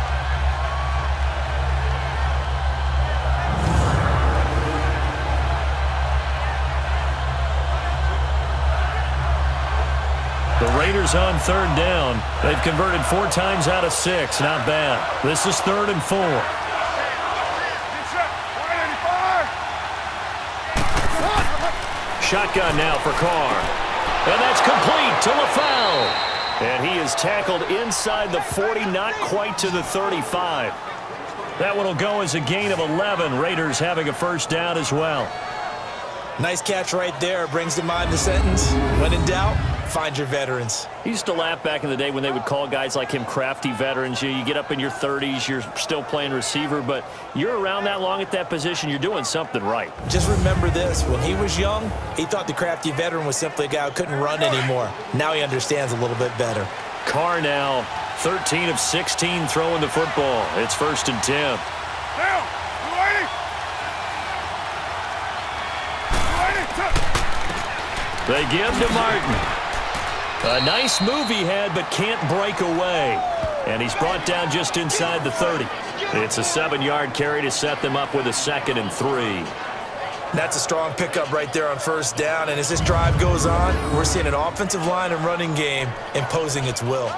The Raiders on 3rd down. They've converted 4 times out of 6. Not bad. This is 3rd and 4. Shotgun now for Carr. And that's complete to LaFell. And he is tackled inside the 40, not quite to the 35. That one will go as a gain of 11. Raiders having a first down as well. Nice catch right there. Brings to mind the sentence, when in doubt, find your veterans. He used to laugh back in the day when they would call guys like him crafty veterans. You get up in your 30s, you're still playing receiver, but you're around that long at that position, you're doing something right. Just remember this. When he was young, he thought the crafty veteran was simply a guy who couldn't run anymore. Now he understands a little bit better. Carr now, 13 of 16 throwing the football. It's 1st and 10. They give to Martin. A nice move he had, but can't break away. And he's brought down just inside the 30. It's a 7-yard carry to set them up with a 2nd and 3. That's a strong pickup right there on 1st down. And as this drive goes on, we're seeing an offensive line and running game imposing its will.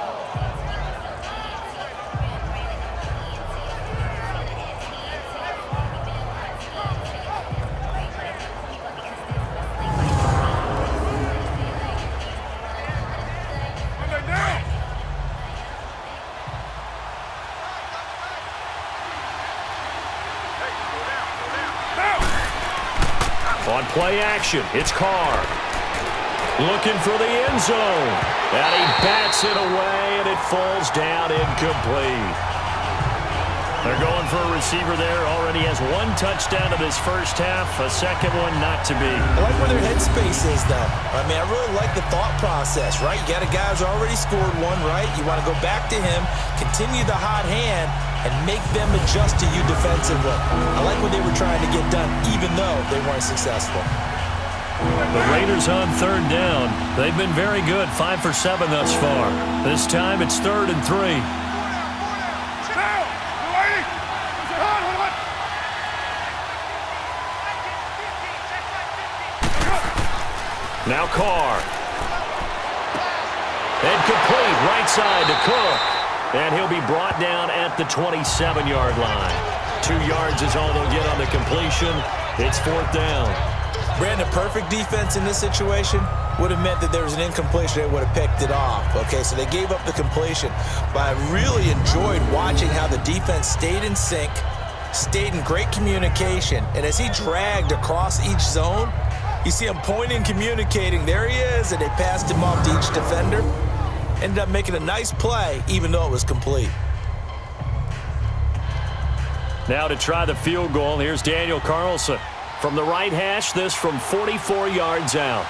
On play action, it's Carr. Looking for the end zone. And he bats it away, and it falls down incomplete. They're going for a receiver there. Already has 1 touchdown in this first half. A second one not to be. I like where their headspace is, though. I mean, I really like the thought process, right? You got a guy who's already scored 1, right? You want to go back to him, continue the hot hand, and make them adjust to you defensively. I like what they were trying to get done, even though they weren't successful. The Raiders on 3rd down. They've been very good, 5 for 7 thus far. This time it's 3rd and 3. Now Carr. And complete, right side to Cook. And he'll be brought down at the 27-yard line. 2 yards is all they'll get on the completion. It's 4th down. Brandon, perfect defense in this situation would have meant that there was an incompletion. They would have picked it off. Okay, so they gave up the completion. But I really enjoyed watching how the defense stayed in sync, stayed in great communication, and as he dragged across each zone, You see him pointing, communicating. There he is, and they passed him off to each defender. Ended up making a nice play, even though it was complete. Now to try the field goal, here's Daniel Carlson. From the right hash, this from 44 yards out.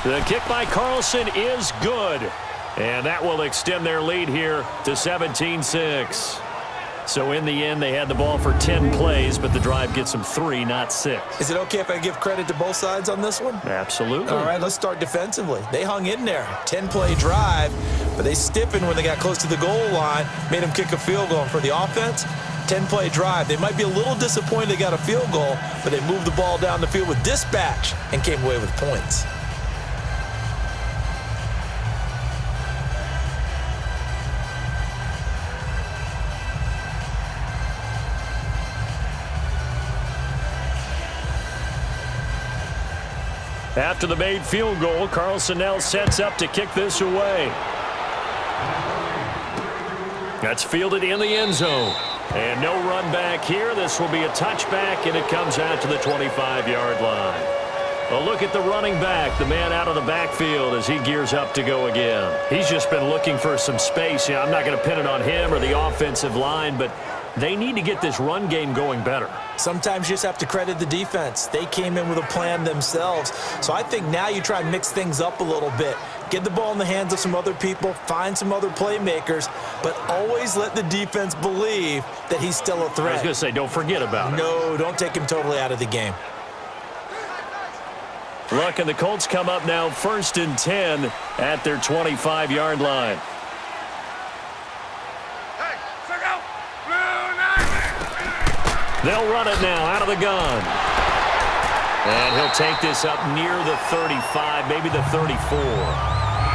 The kick by Carlson is good. And that will extend their lead here to 17-6. So in the end, they had the ball for 10 plays, but the drive gets them 3, not 6. Is it okay if I give credit to both sides on this one? Absolutely. All right, let's start defensively. They hung in there. 10-play drive, but they stiffened when they got close to the goal line, made them kick a field goal. And for the offense, 10-play drive. They might be a little disappointed they got a field goal, but they moved the ball down the field with dispatch and came away with points. After the made field goal, Carlson now sets up to kick this away. That's fielded in the end zone. And no run back here. This will be a touchback, and it comes out to the 25-yard line. A look at the running back, the man out of the backfield as he gears up to go again. He's just been looking for some space. I'm not going to pin it on him or the offensive line, but they need to get this run game going better. Sometimes you just have to credit the defense. They came in with a plan themselves. So I think now you try and mix things up a little bit. Get the ball in the hands of some other people, find some other playmakers, but always let the defense believe that he's still a threat. I was going to say, don't forget about it. No, don't take him totally out of the game. Look, and the Colts come up now 1st and 10 at their 25-yard line. They'll run it now out of the gun. And he'll take this up near the 35, maybe the 34.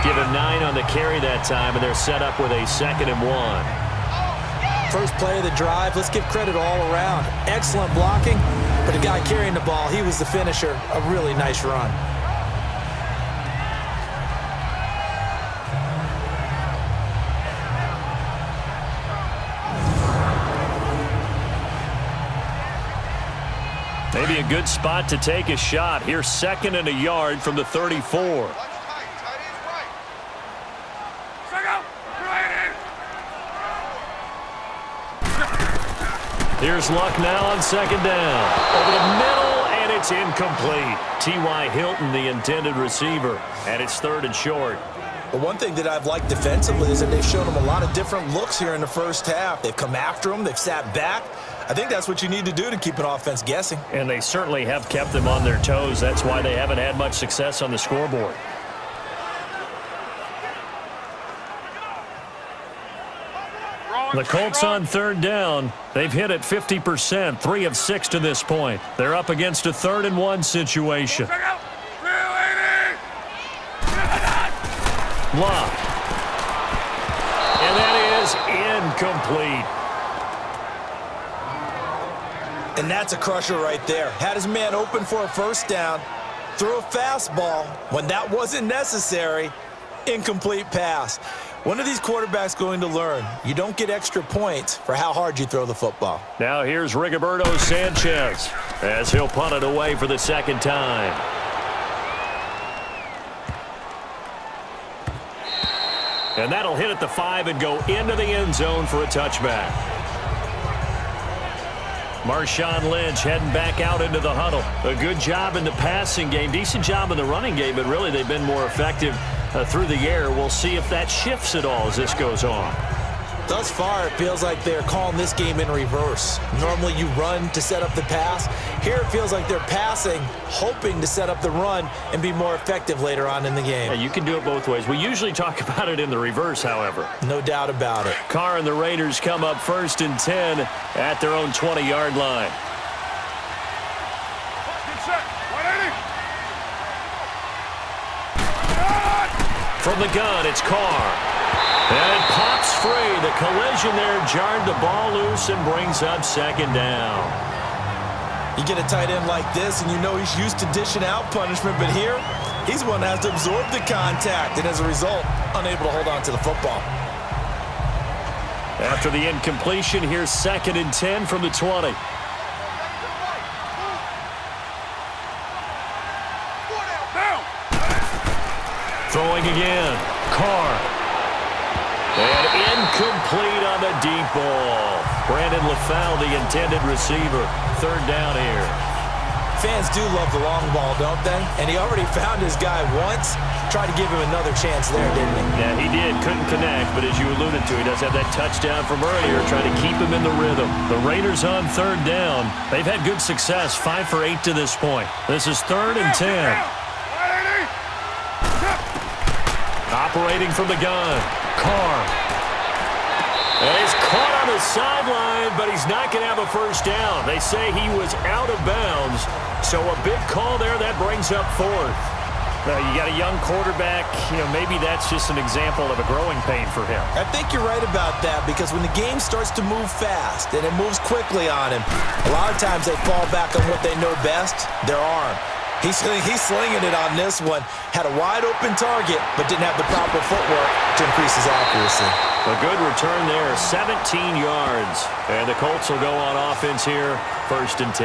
Give him 9 on the carry that time, and they're set up with a 2nd and 1. First play of the drive, let's give credit all around. Excellent blocking, but the guy carrying the ball, he was the finisher. A really nice run. Maybe a good spot to take a shot. Here's 2nd and a yard from the 34. Here's Luck now on 2nd down. Over the middle, and it's incomplete. T.Y. Hilton, the intended receiver, and it's 3rd and short. But one thing that I've liked defensively is that they've shown them a lot of different looks here in the first half. They've come after them. They've sat back. I think that's what you need to do to keep an offense guessing. And they certainly have kept them on their toes. That's why they haven't had much success on the scoreboard. The Colts on 3rd down. They've hit it 50%, 3 of 6 to this point. They're up against a 3rd and 1 situation. Luck. And that is incomplete. And that's a crusher right there. Had his man open for a 1st down, threw a fastball when that wasn't necessary, incomplete pass. When are these quarterbacks going to learn? You don't get extra points for how hard you throw the football. Now here's Rigoberto Sanchez as he'll punt it away for the 2nd time. And that'll hit at the 5 and go into the end zone for a touchback. Marshawn Lynch heading back out into the huddle. A good job in the passing game, decent job in the running game, but really they've been more effective through the air. We'll see if that shifts at all as this goes on. Thus far, it feels like they're calling this game in reverse. Normally you run to set up the pass. Here it feels like they're passing, hoping to set up the run and be more effective later on in the game. Yeah, you can do it both ways. We usually talk about it in the reverse, however. No doubt about it. Carr and the Raiders come up 1st and 10 at their own 20-yard line. From the gun, it's Carr. And it pops free. The collision there jarred the ball loose and brings up 2nd down. You get a tight end like this, and you know he's used to dishing out punishment, but here, he's the one that has to absorb the contact, and as a result, unable to hold on to the football. After the incompletion, here's 2nd and 10 from the 20. Throwing again. Carr. And incomplete on the deep ball. Brandon LaFell, the intended receiver. 3rd down here. Fans do love the long ball, don't they? And he already found his guy once. Tried to give him another chance there, didn't he? Yeah, he did. Couldn't connect, but as you alluded to, he does have that touchdown from earlier, trying to keep him in the rhythm. The Raiders on 3rd down. They've had good success, 5 for 8 to this point. This is 3rd and 10. Operating from the gun. Carr. And he's caught on the sideline, but he's not going to have a first down. They say he was out of bounds, so a big call there. That brings up 4th. You got a young quarterback. Maybe that's just an example of a growing pain for him. I think you're right about that, because when the game starts to move fast and it moves quickly on him, a lot of times they fall back on what they know best, their arm. He's slinging it on this one. Had a wide-open target, but didn't have the proper footwork to increase his accuracy. A good return there, 17 yards. And the Colts will go on offense here, 1st and 10.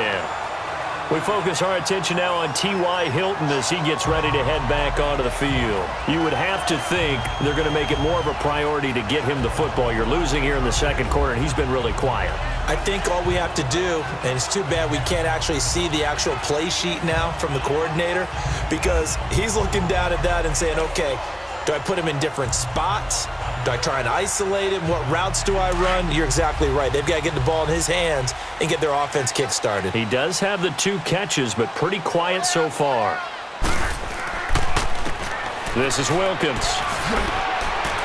We focus our attention now on T.Y. Hilton as he gets ready to head back onto the field. You would have to think they're going to make it more of a priority to get him the football. You're losing here in the 2nd quarter, and he's been really quiet. I think all we have to do, and it's too bad we can't actually see the actual play sheet now from the coordinator, because he's looking down at that and saying, okay, do I put him in different spots? Do I try and isolate him? What routes do I run? You're exactly right. They've got to get the ball in his hands and get their offense kick-started. He does have the 2 catches, but pretty quiet so far. This is Wilkins.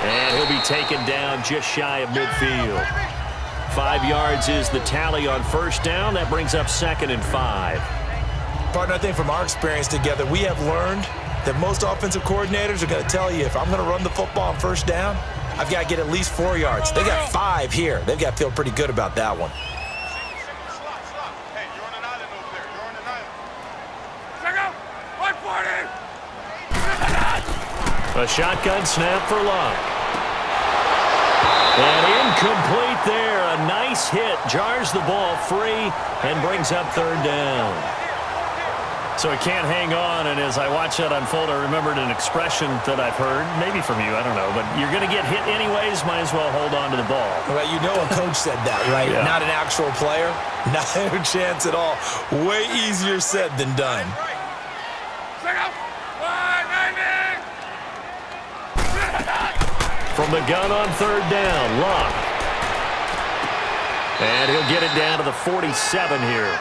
And he'll be taken down just shy of midfield. 5 yards is the tally on 1st down. That brings up 2nd and 5. Partner, I think from our experience together, we have learned that most offensive coordinators are going to tell you, if I'm going to run the football on 1st down, I've got to get at least 4 yards. They got 5 here. They've got to feel pretty good about that one. Hey, you're on an island over there. You're on an island. Check out. 140. A shotgun snap for Luck. And incomplete there. A nice hit. Jars the ball free and brings up 3rd down. So he can't hang on, and as I watch that unfold, I remembered an expression that I've heard, maybe from you, I don't know, but you're going to get hit anyways, might as well hold on to the ball. Well, you know a coach said that, right? Yeah. Not an actual player. Not a chance at all. Way easier said than done. From the gun on 3rd down, Luck. And he'll get it down to the 47 here.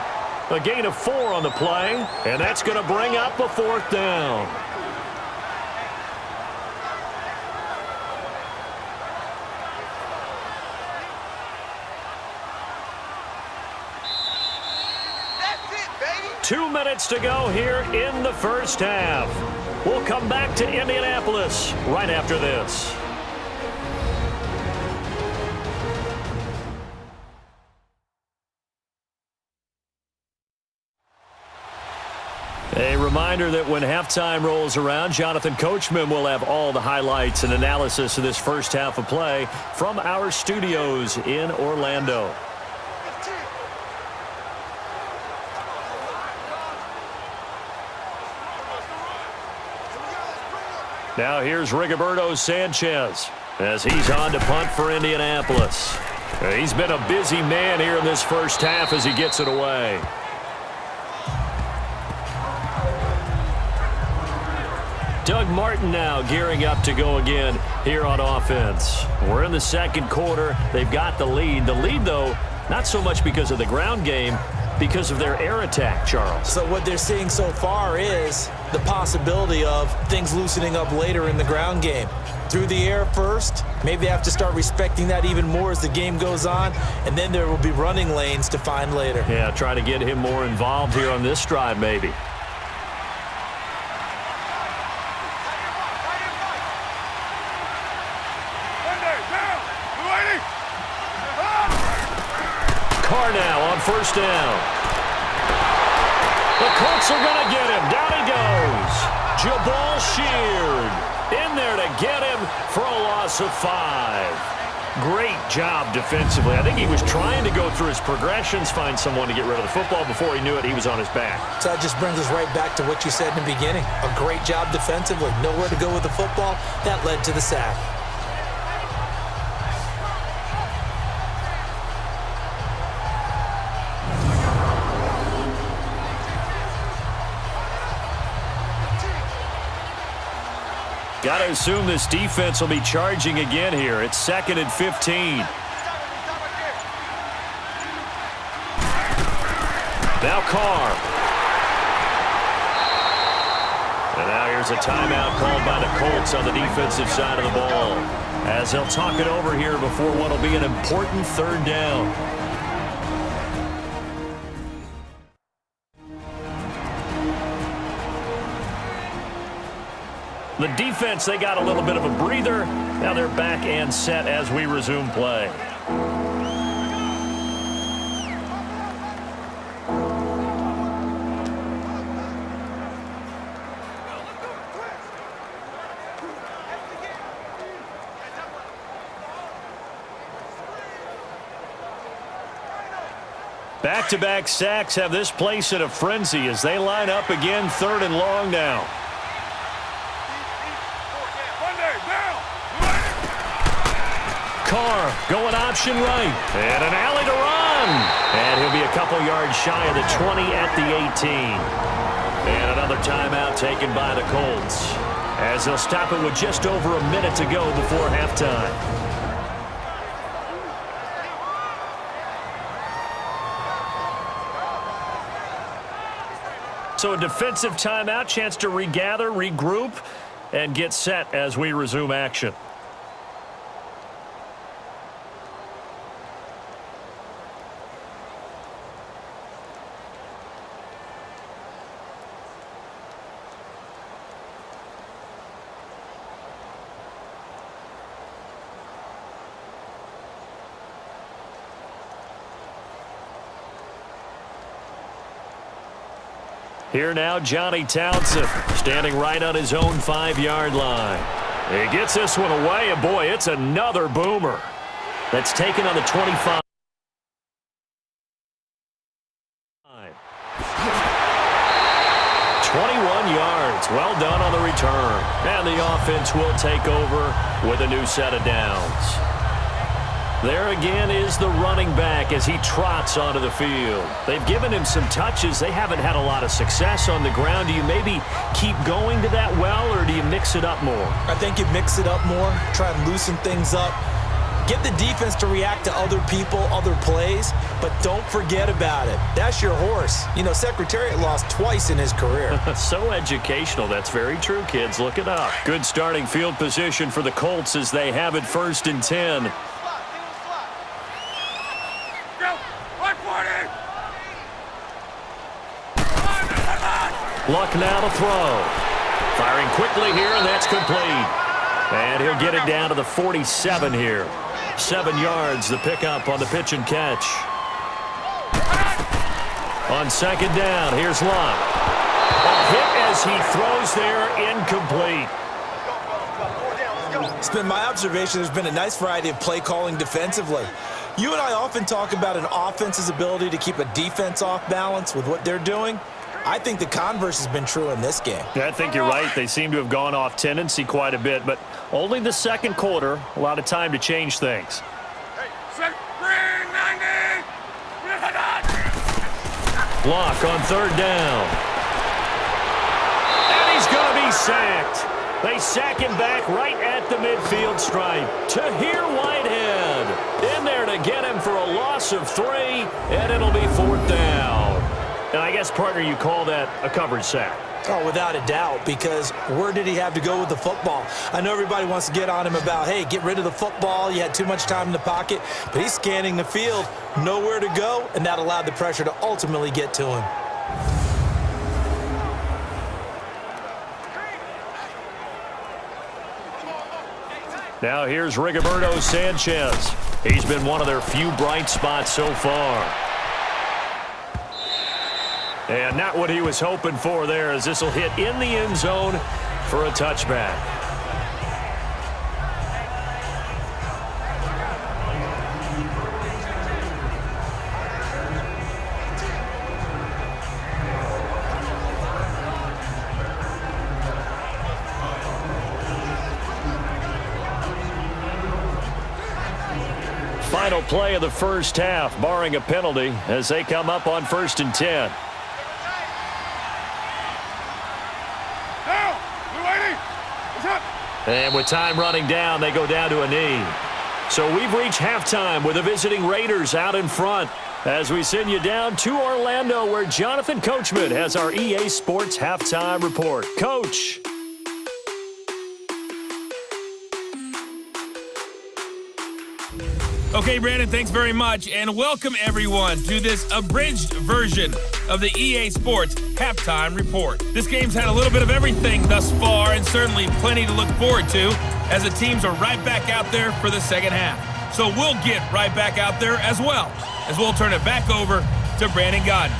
A gain of 4 on the play, and that's going to bring up a 4th down. That's it, baby. 2 minutes to go here in the 1st half. We'll come back to Indianapolis right after this. A reminder that when halftime rolls around, Jonathan Coachman will have all the highlights and analysis of this 1st half of play from our studios in Orlando. Now here's Rigoberto Sanchez as he's on to punt for Indianapolis. He's been a busy man here in this 1st half as he gets it away. Doug Martin now gearing up to go again here on offense. We're in the 2nd quarter. They've got the lead. The lead, though, not so much because of the ground game, because of their air attack, Charles. So what they're seeing so far is the possibility of things loosening up later in the ground game. Through the air first, maybe they have to start respecting that even more as the game goes on, and then there will be running lanes to find later. Yeah, try to get him more involved here on this drive, maybe. Carr now on 1st down. The Colts are going to get him. Down he goes. Jabal Sheard in there to get him for a loss of 5. Great job defensively. I think he was trying to go through his progressions, find someone to get rid of the football. Before he knew it, he was on his back. So that just brings us right back to what you said in the beginning. A great job defensively. Nowhere to go with the football. That led to the sack. Got to assume this defense will be charging again here. It's 2nd and 15. Now Carr. And now here's a timeout called by the Colts on the defensive side of the ball, as they'll talk it over here before what will be an important 3rd down. The defense, they got a little bit of a breather. Now they're back and set as we resume play. Back-to-back sacks have this place in a frenzy as they line up again, 3rd and long now. Carr going option right. And an alley to run. And he'll be a couple yards shy of the 20 at the 18. And another timeout taken by the Colts, as they'll stop it with just over a minute to go before halftime. So a defensive timeout, chance to regather, regroup, and get set as we resume action. Here now, Johnny Townsend, standing right on his own 5-yard line. He gets this one away, and boy, it's another boomer. That's taken on the 25. 21 yards. Well done on the return. And the offense will take over with a new set of downs. There again is the running back as he trots onto the field. They've given him some touches. They haven't had a lot of success on the ground. Do you maybe keep going to that well, or do you mix it up more? I think you mix it up more, try and loosen things up. Get the defense to react to other people, other plays, but don't forget about it. That's your horse. You know, Secretariat lost twice in his career. So educational. That's very true, kids. Look it up. Good starting field position for the Colts as they have it 1st and 10. Luck now to throw. Firing quickly here, and that's complete. And he'll get it down to the 47 here. 7 yards, the pickup on the pitch and catch. On 2nd down, here's Luck. A hit as he throws there, incomplete. It's been my observation there's been a nice variety of play calling defensively. You and I often talk about an offense's ability to keep a defense off balance with what they're doing. I think the converse has been true in this game. I think you're right. They seem to have gone off tendency quite a bit, but only the 2nd quarter, a lot of time to change things. Block on 3rd down. And he's going to be sacked. They sack him back right at the midfield stripe. Tahir Whitehead in there to get him for a loss of 3, and it'll be 4th down. And I guess, partner, you call that a coverage sack. Oh, without a doubt, because where did he have to go with the football? I know everybody wants to get on him about, hey, get rid of the football. You had too much time in the pocket. But he's scanning the field, nowhere to go, and that allowed the pressure to ultimately get to him. Now here's Rigoberto Sanchez. He's been one of their few bright spots so far. And not what he was hoping for there, as this will hit in the end zone for a touchback. final play of the first half, barring a penalty, as they come up on 1st and 10. Now, we're waiting. What's up? And with time running down, they go down to a knee. So we've reached halftime with the visiting Raiders out in front as we send you down to Orlando where Jonathan Coachman has our EA Sports Halftime Report. Coach. Okay, Brandon, thanks very much, and welcome everyone to this abridged version of the EA Sports Halftime Report. This game's had a little bit of everything thus far, and certainly plenty to look forward to, as the teams are right back out there for the second half. So we'll get right back out there as well, as we'll turn it back over to Brandon Godden.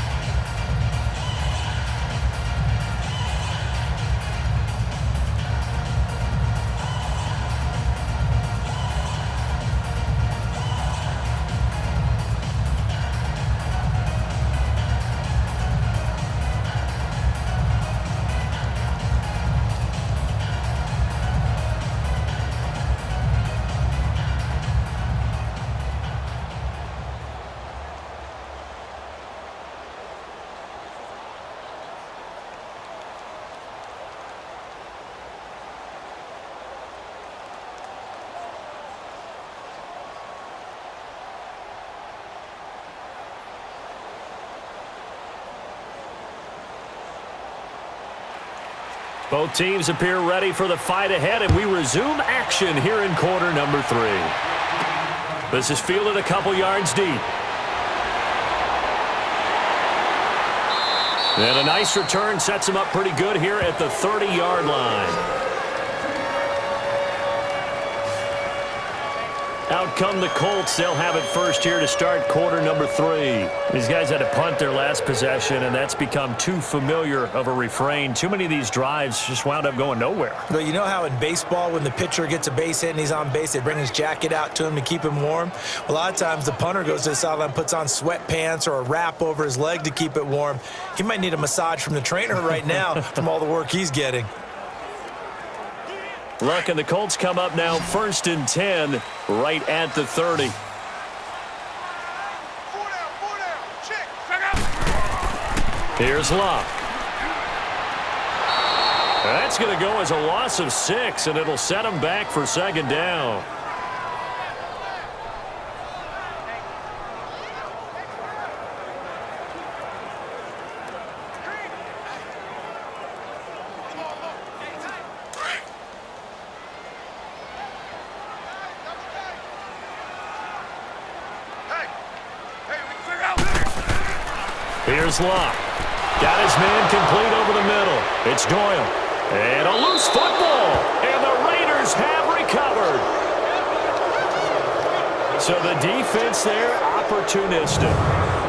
Both teams appear ready for the fight ahead, and we resume action here in quarter number 3. This is fielded a couple yards deep. And a nice return sets him up pretty good here at the 30-yard line. Out come the Colts. They'll have it first here to start quarter number 3. These guys had to punt their last possession, and that's become too familiar of a refrain. Too many of these drives just wound up going nowhere. Well, you know how in baseball, when the pitcher gets a base hit and he's on base, they bring his jacket out to him to keep him warm? A lot of times the punter goes to the sideline, puts on sweatpants or a wrap over his leg to keep it warm. He might need a massage from the trainer right now from all the work he's getting. Look, and the Colts come up now 1st and 10 right at the 30. Here's Luck. That's going to go as a loss of 6, and it'll set him back for 2nd down. Here's Luck. Got his man complete over the middle. It's Doyle. And a loose football. And the Raiders have recovered. So the defense there, opportunistic.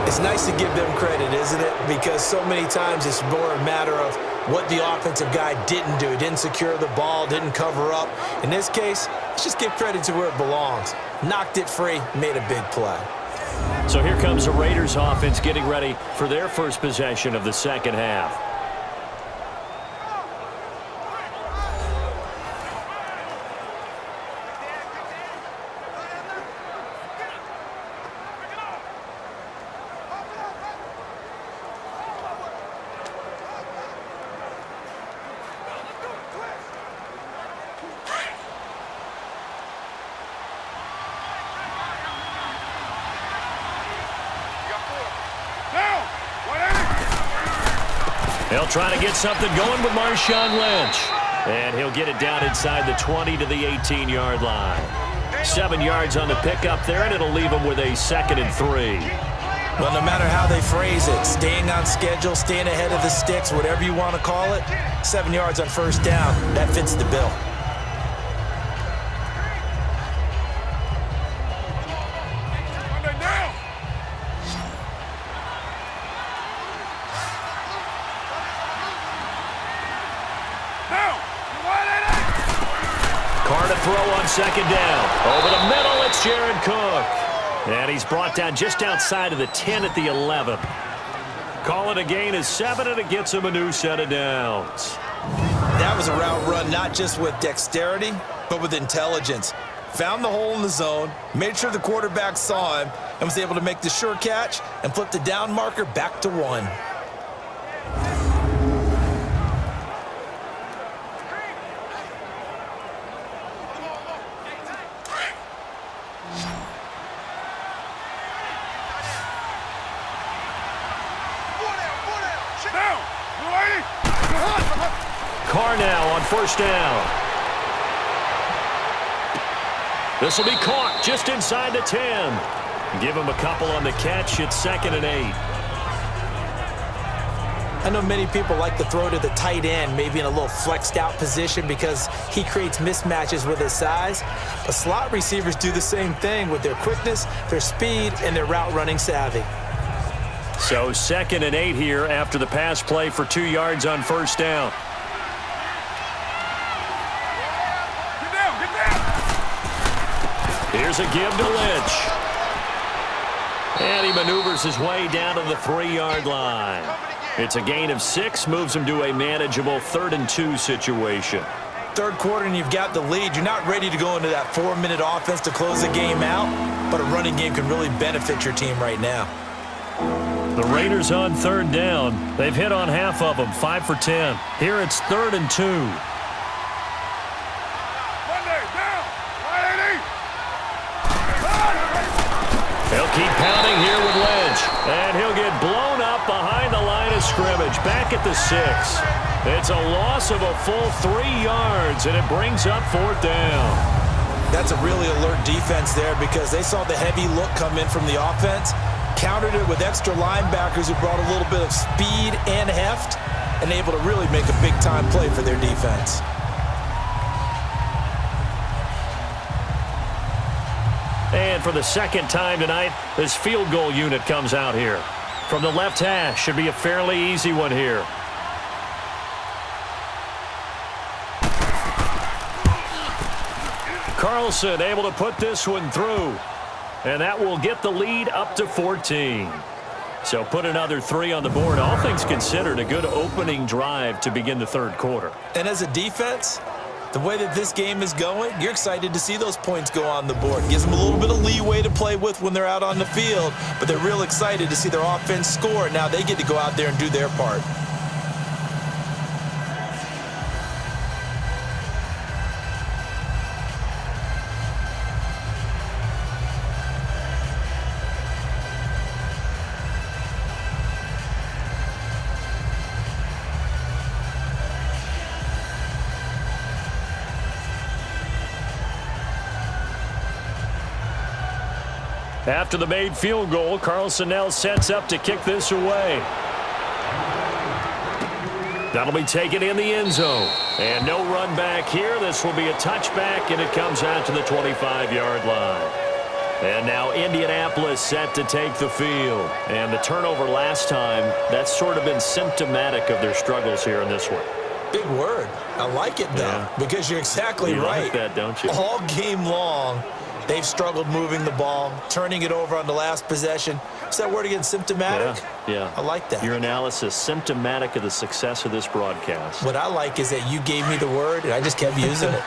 It's nice to give them credit, isn't it? Because so many times it's more a matter of what the offensive guy didn't do. Didn't secure the ball, didn't cover up. In this case, let's just give credit to where it belongs. Knocked it free, made a big play. So here comes the Raiders offense getting ready for their first possession of the second half. They'll try to get something going with Marshawn Lynch. And he'll get it down inside the 20 to the 18-yard line. 7 yards on the pickup there, and it'll leave him with a 2nd and 3. Well, no matter how they phrase it, staying on schedule, staying ahead of the sticks, whatever you want to call it, 7 yards on 1st down, that fits the bill. Carr to throw on 2nd down. Over the middle, it's Jared Cook. And he's brought down just outside of the 10 at the 11. Call it a gain of 7, and it gets him a new set of downs. That was a route run not just with dexterity, but with intelligence. found the hole in the zone, made sure the quarterback saw him, and was able to make the sure catch and flip the down marker back to 1. Carr now on first down. This will be caught just inside the 10. Give him a couple on the catch. It's 2nd and 8. I know many people like to throw to the tight end, maybe in a little flexed out position because he creates mismatches with his size. But slot receivers do the same thing with their quickness, their speed, and their route running savvy. So 2nd and 8 here after the pass play for 2 yards on first down. Here's a give to Lynch. And he maneuvers his way down to the 3-yard line. It's a gain of 6, moves him to a manageable 3rd and 2 situation. Third quarter and you've got the lead. You're not ready to go into that 4-minute offense to close the game out, but a running game can really benefit your team right now. The Raiders on 3rd down. They've hit on half of them, 5 for 10. Here it's 3rd and 2. He'll keep pounding here with Lynch. And he'll get blown up behind the line of scrimmage. Back at the 6. It's a loss of a full 3 yards, and it brings up 4th down. That's a really alert defense there because they saw the heavy look come in from the offense, countered it with extra linebackers who brought a little bit of speed and heft, and able to really make a big-time play for their defense. And for the 2nd time tonight, this field goal unit comes out here. From the left hash, should be a fairly easy one here. Carlson able to put this one through. And that will get the lead up to 14. So put another 3 on the board. All things considered, a good opening drive to begin the 3rd quarter. And as a defense, the way that this game is going, you're excited to see those points go on the board. Gives them a little bit of leeway to play with when they're out on the field, but they're real excited to see their offense score. Now they get to go out there and do their part. After the made field goal, Carlson now sets up to kick this away. That'll be taken in the end zone. And no run back here. This will be a touchback, and it comes out to the 25-yard line. And now Indianapolis set to take the field. And the turnover last time, that's sort of been symptomatic of their struggles here in this one. Big word. I like it, though, because you're exactly right. Like that, don't you? All game long, they've struggled moving the ball, turning it over on the last possession. Is that word again, symptomatic? Yeah. I like that. Your analysis, symptomatic of the success of this broadcast. What I like is that you gave me the word, and I just kept using it.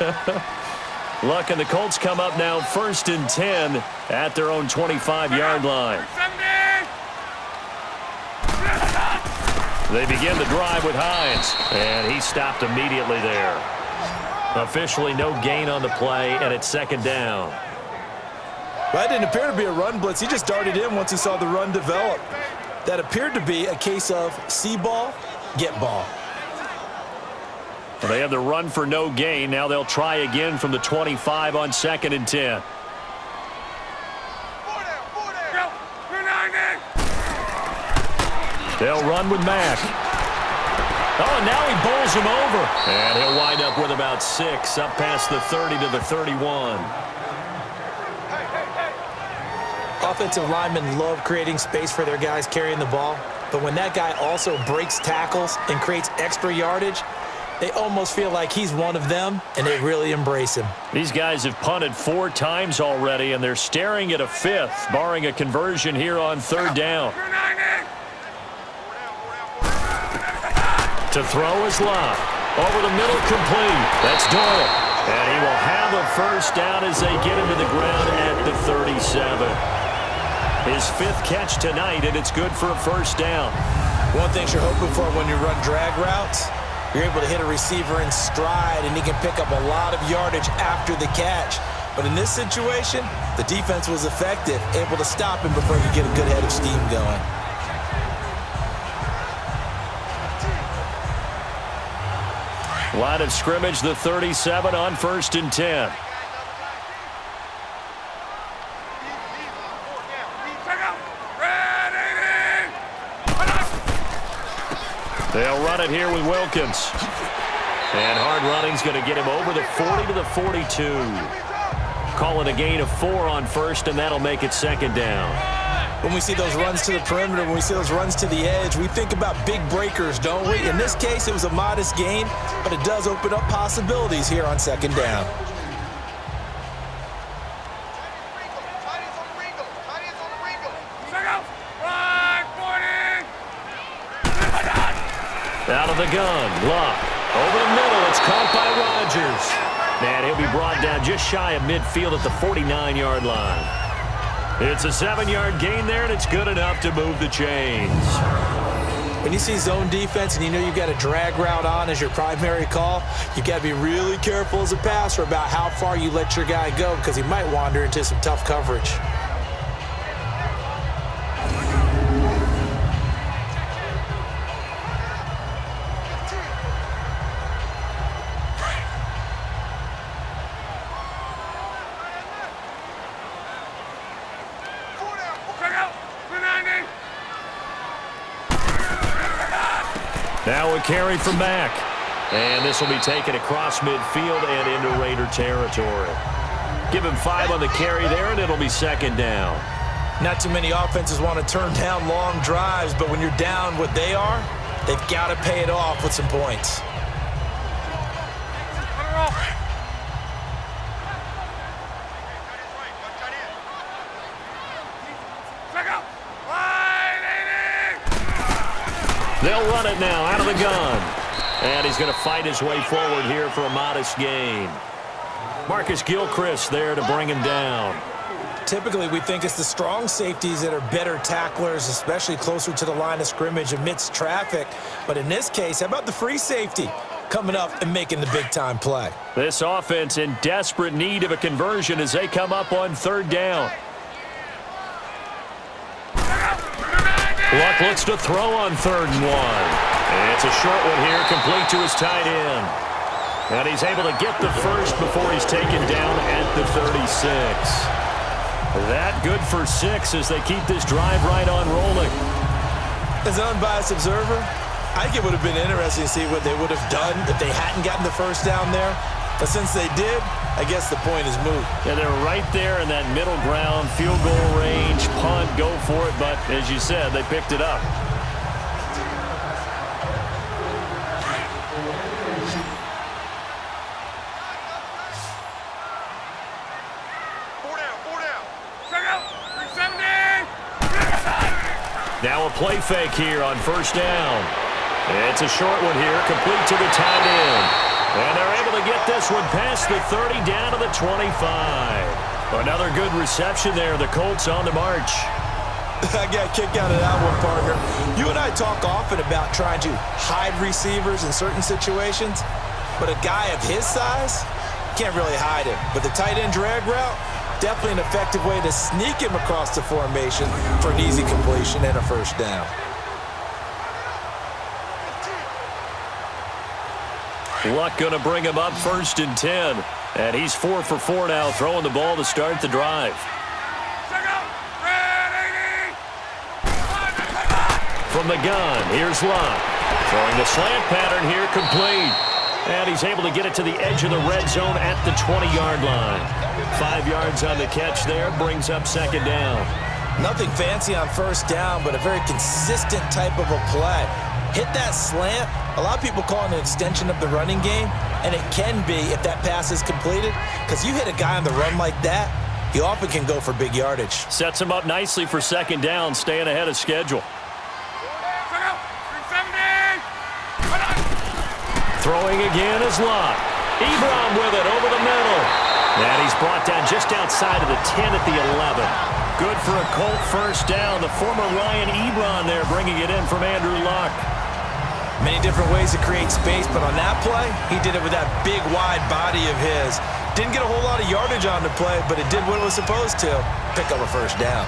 Look, and the Colts come up now 1st and 10 at their own 25-yard line. They begin the drive with Hines, and he stopped immediately there. Officially no gain on the play, and it's 2nd down. Well, that didn't appear to be a run blitz. He just darted in once he saw the run develop. That appeared to be a case of see ball, get ball. Well, they have the run for no gain. Now they'll try again from the 25 on 2nd and 10. They'll run with Mack. Oh, and now he bowls him over. And he'll wind up with about 6 up past the 30 to the 31. Offensive linemen love creating space for their guys carrying the ball. But when that guy also breaks tackles and creates extra yardage, they almost feel like he's one of them, and they really embrace him. These guys have punted 4 times already, and they're staring at a 5th, barring a conversion here on 3rd down. To throw is Love. Over the middle, complete. That's Doyle. And he will have a first down as they get him to the ground at the 37. His 5th catch tonight, and it's good for a first down. One thing you're hoping for when you run drag routes, you're able to hit a receiver in stride, and he can pick up a lot of yardage after the catch. But in this situation, the defense was effective, able to stop him before you get a good head of steam going. Line of scrimmage, the 37 on 1st and 10. They'll run it here with Wilkins. And hard running's going to get him over the 40 to the 42. Calling a gain of 4 on 1st, and that'll make it 2nd down. When we see those runs to the perimeter, when we see those runs to the edge, we think about big breakers, don't we? In this case, it was a modest gain, but it does open up possibilities here on 2nd down. Out of the gun, Luck. Over the middle, it's caught by Rodgers. And he'll be brought down just shy of midfield at the 49-yard line. It's a 7-yard gain there, and it's good enough to move the chains. When you see zone defense and you know you've got a drag route on as your primary call, you've got to be really careful as a passer about how far you let your guy go because he might wander into some tough coverage. Now a carry from Mack. And this will be taken across midfield and into Raider territory. Give him 5 on the carry there, and it'll be 2nd down. Not too many offenses want to turn down long drives, but when you're down what they are, they've got to pay it off with some points. They'll run it now out of the gun. And he's going to fight his way forward here for a modest gain. Marcus Gilchrist there to bring him down. Typically, we think it's the strong safeties that are better tacklers, especially closer to the line of scrimmage amidst traffic. But in this case, how about the free safety coming up and making the big-time play? This offense in desperate need of a conversion as they come up on 3rd down. Luck looks to throw on 3rd and 1. And it's a short one here, complete to his tight end. And he's able to get the first before he's taken down at the 36. That good for 6 as they keep this drive right on rolling. As an unbiased observer, I think it would have been interesting to see what they would have done if they hadn't gotten the first down there. But since they did, I guess the point is moot. Yeah, they're right there in that middle ground, field goal range, punt, go for it. But as you said, they picked it up. Now a play fake here on 1st down. It's a short one here, complete to the tight end. And they're able to get this one past the 30 down to the 25. Another good reception there. The Colts on the march. I got a kick out of that one, partner. You and I talk often about trying to hide receivers in certain situations, but a guy of his size can't really hide him. But the tight end drag route, definitely an effective way to sneak him across the formation for an easy completion and a first down. Luck going to bring him up 1st and 10. And he's 4 for 4 now, throwing the ball to start the drive. From the gun, here's Luck. Throwing the slant pattern here, complete. And he's able to get it to the edge of the red zone at the 20-yard line. 5 yards on the catch there, brings up 2nd down. Nothing fancy on 1st down, but a very consistent type of a play. Hit that slant. A lot of people call it an extension of the running game, and it can be if that pass is completed, because you hit a guy on the run like that, you often can go for big yardage. Sets him up nicely for 2nd down, staying ahead of schedule. Throwing again is Lott. Ebron with it over the middle. And he's brought down just outside of the 10 at the 11. Good for a Colt first down. The former Ryan Ebron there bringing it in from Andrew Luck. Many different ways to create space, but on that play, he did it with that big, wide body of his. Didn't get a whole lot of yardage on the play, but it did what it was supposed to. Pick up a first down.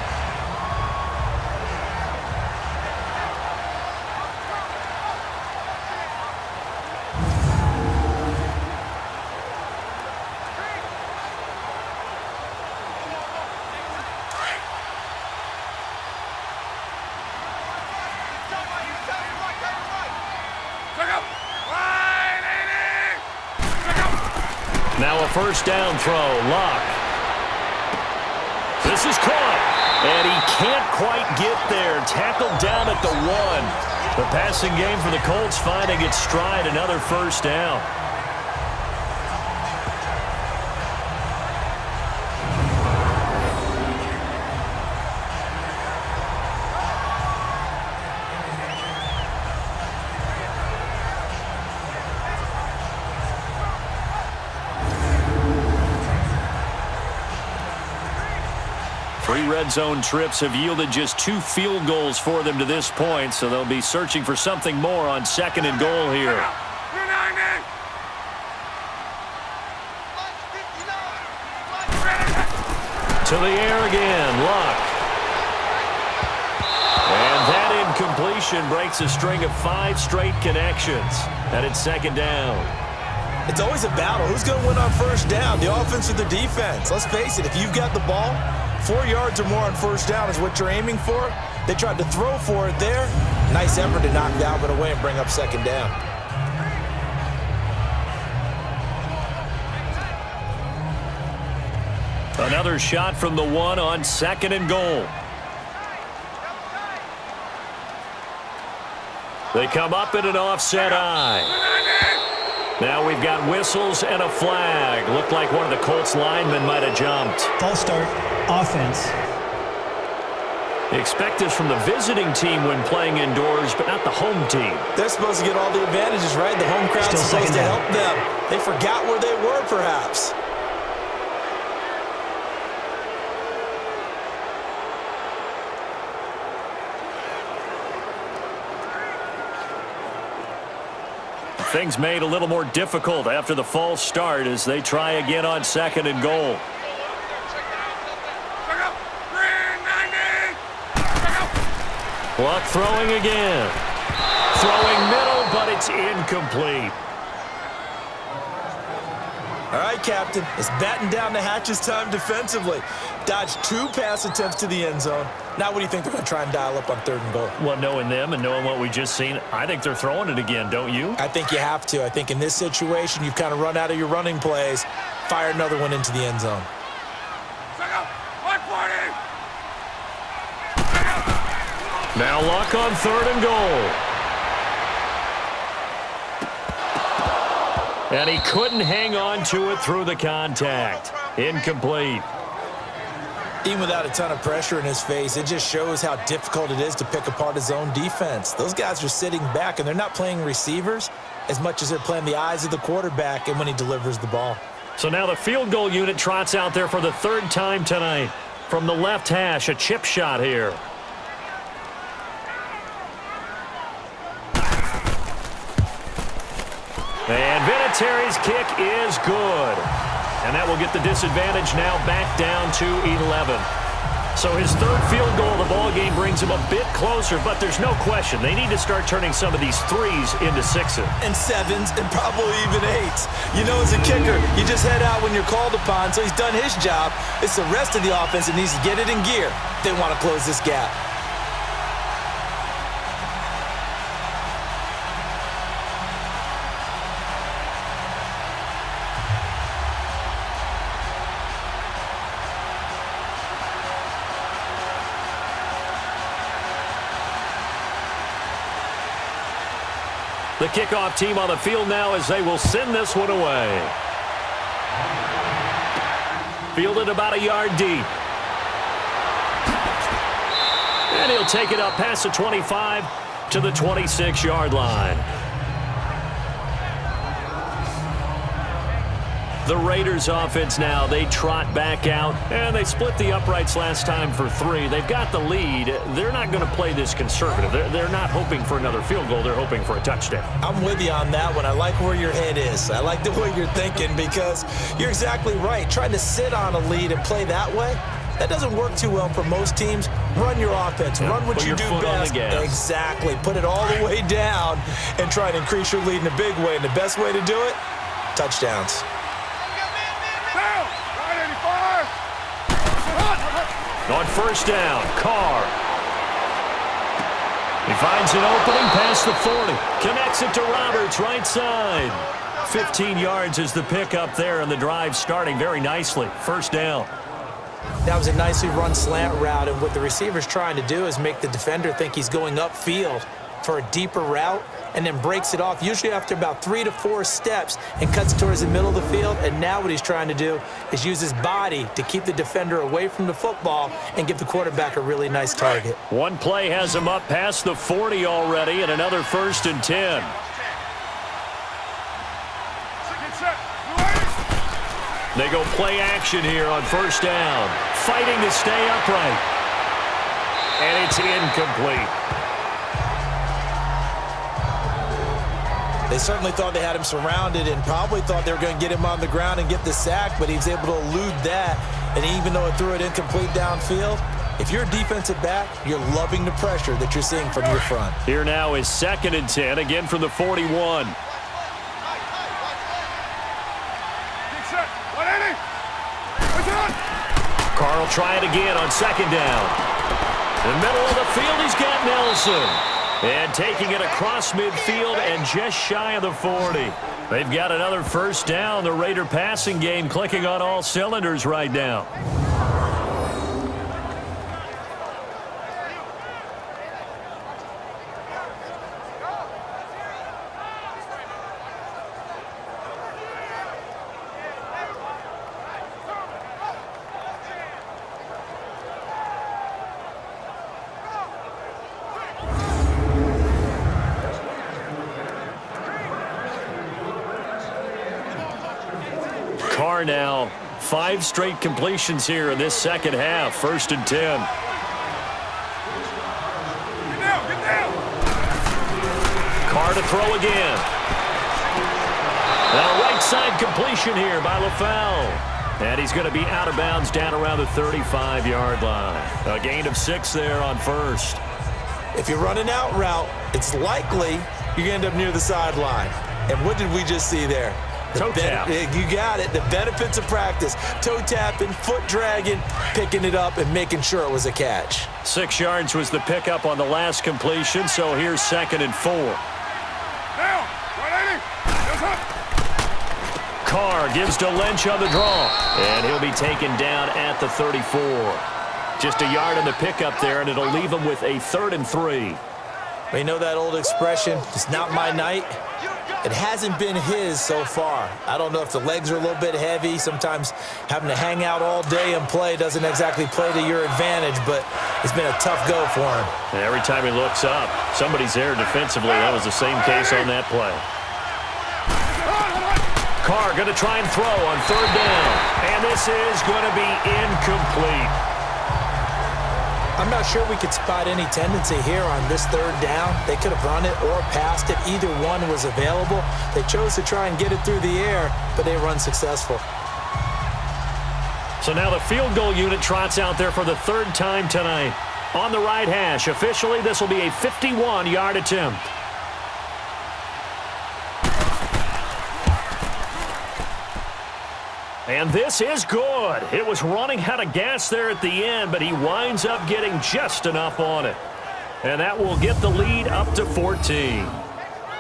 Now a first down throw. Luck. This is caught. And he can't quite get there. Tackled down at the 1. The passing game for the Colts finding its stride. Another first down. Three red zone trips have yielded just 2 field goals for them to this point, so they'll be searching for something more on 2nd and goal here. To the air again, Luck. And that incompletion breaks a string of 5 straight connections. And it's 2nd down. It's always a battle. Who's going to win on first down, the offense or the defense? Let's face it, if you've got the ball, 4 yards or more on first down is what you're aiming for. They tried to throw for it there. Nice effort to knock that one away and bring up 2nd down. Another shot from the 1 on 2nd and goal. They come up in an offset eye. Now we've got whistles and a flag. Looked like one of the Colts linemen might have jumped. False start, offense. Expect this from the visiting team when playing indoors, but not the home team. They're supposed to get all the advantages, right? The home crowd's supposed to help them. They forgot where they were, perhaps. Things made a little more difficult after the false start as they try again on 2nd and goal. Luck throwing again. Throwing middle, but it's incomplete. All right, Captain. It's batten down the hatches time defensively. Dodged 2 pass attempts to the end zone. Now what do you think they're going to try and dial up on 3rd and goal? Well, knowing them and knowing what we just seen, I think they're throwing it again, don't you? I think you have to. I think in this situation, you've kind of run out of your running plays. Fire another one into the end zone. Now Luck on 3rd and goal. And he couldn't hang on to it through the contact. Incomplete. Even without a ton of pressure in his face, it just shows how difficult it is to pick apart his own defense. Those guys are sitting back, and they're not playing receivers as much as they're playing the eyes of the quarterback and when he delivers the ball. So now the field goal unit trots out there for the 3rd time tonight. From the left hash, a chip shot here. And Vinatieri's kick is good. And that will get the disadvantage now back down to 11. So his 3rd field goal of the ball game brings him a bit closer, but there's no question they need to start turning some of these 3s into 6s. And 7s and probably even 8s. You know, as a kicker, you just head out when you're called upon, so he's done his job. It's the rest of the offense that needs to get it in gear if they want to close this gap. The kickoff team on the field now as they will send this one away. Fielded about a yard deep. And he'll take it up past the 25 to the 26-yard line. The Raiders offense now, they trot back out, and they split the uprights last time for 3. They've got the lead. They're not going to play this conservative. They're not hoping for another field goal. They're hoping for a touchdown. I'm with you on that one. I like where your head is. I like the way you're thinking because you're exactly right. Trying to sit on a lead and play that way, that doesn't work too well for most teams. Run your offense. Run what you do best. Exactly. Put it all the way down and try to increase your lead in a big way. And the best way to do it, touchdowns. On first down, Carr. He finds an opening past the 40. Connects it to Roberts, right side. 15 yards is the pickup there, and the drive starting very nicely. First down. That was a nicely run slant route, and what the receiver's trying to do is make the defender think he's going upfield for a deeper route and then breaks it off, usually after about 3 to 4 steps, and cuts towards the middle of the field. And now what he's trying to do is use his body to keep the defender away from the football and give the quarterback a really nice target. One play has him up past the 40 already, and another 1st and 10. They go play action here on first down. Fighting to stay upright. And it's incomplete. They certainly thought they had him surrounded and probably thought they were going to get him on the ground and get the sack, but he was able to elude that. And even though it threw it incomplete downfield, if you're a defensive back, you're loving the pressure that you're seeing from your front. Here now is 2nd and 10, again from the 41. Carr will try it again on 2nd down. In the middle of the field, he's got Nelson. And taking it across midfield and just shy of the 40. They've got another first down. The Raider passing game clicking on all cylinders right now. Carr now, 5 straight completions here in this second half. 1st and 10. Get down. Carr to throw again. Now right side completion here by LaFell. And he's going to be out of bounds down around the 35-yard line. A gain of 6 there on first. If you run an out route, it's likely you're going to end up near the sideline. And what did we just see there? Toe tap. You got it. The benefits of practice. Toe tapping, foot dragging, picking it up, and making sure it was a catch. 6 yards was the pickup on the last completion, so here's 2nd and 4. Down. 180. Yes, up. Carr gives to Lynch on the draw, and he'll be taken down at the 34. Just a yard on the pickup there, and it'll leave him with a 3rd and 3. Well, you know that old expression, it's not my night? It hasn't been his so far. I don't know if the legs are a little bit heavy. Sometimes having to hang out all day and play doesn't exactly play to your advantage, but it's been a tough go for him. And every time he looks up, somebody's there defensively. That was the same case on that play. Carr going to try and throw on 3rd down. And this is going to be incomplete. I'm not sure we could spot any tendency here on this 3rd down. They could have run it or passed it. Either one was available. They chose to try and get it through the air, but they were unsuccessful. So now the field goal unit trots out there for the 3rd time tonight. On the right hash, officially this will be a 51-yard attempt. And this is good. It was running out of gas there at the end, but he winds up getting just enough on it. And that will get the lead up to 14.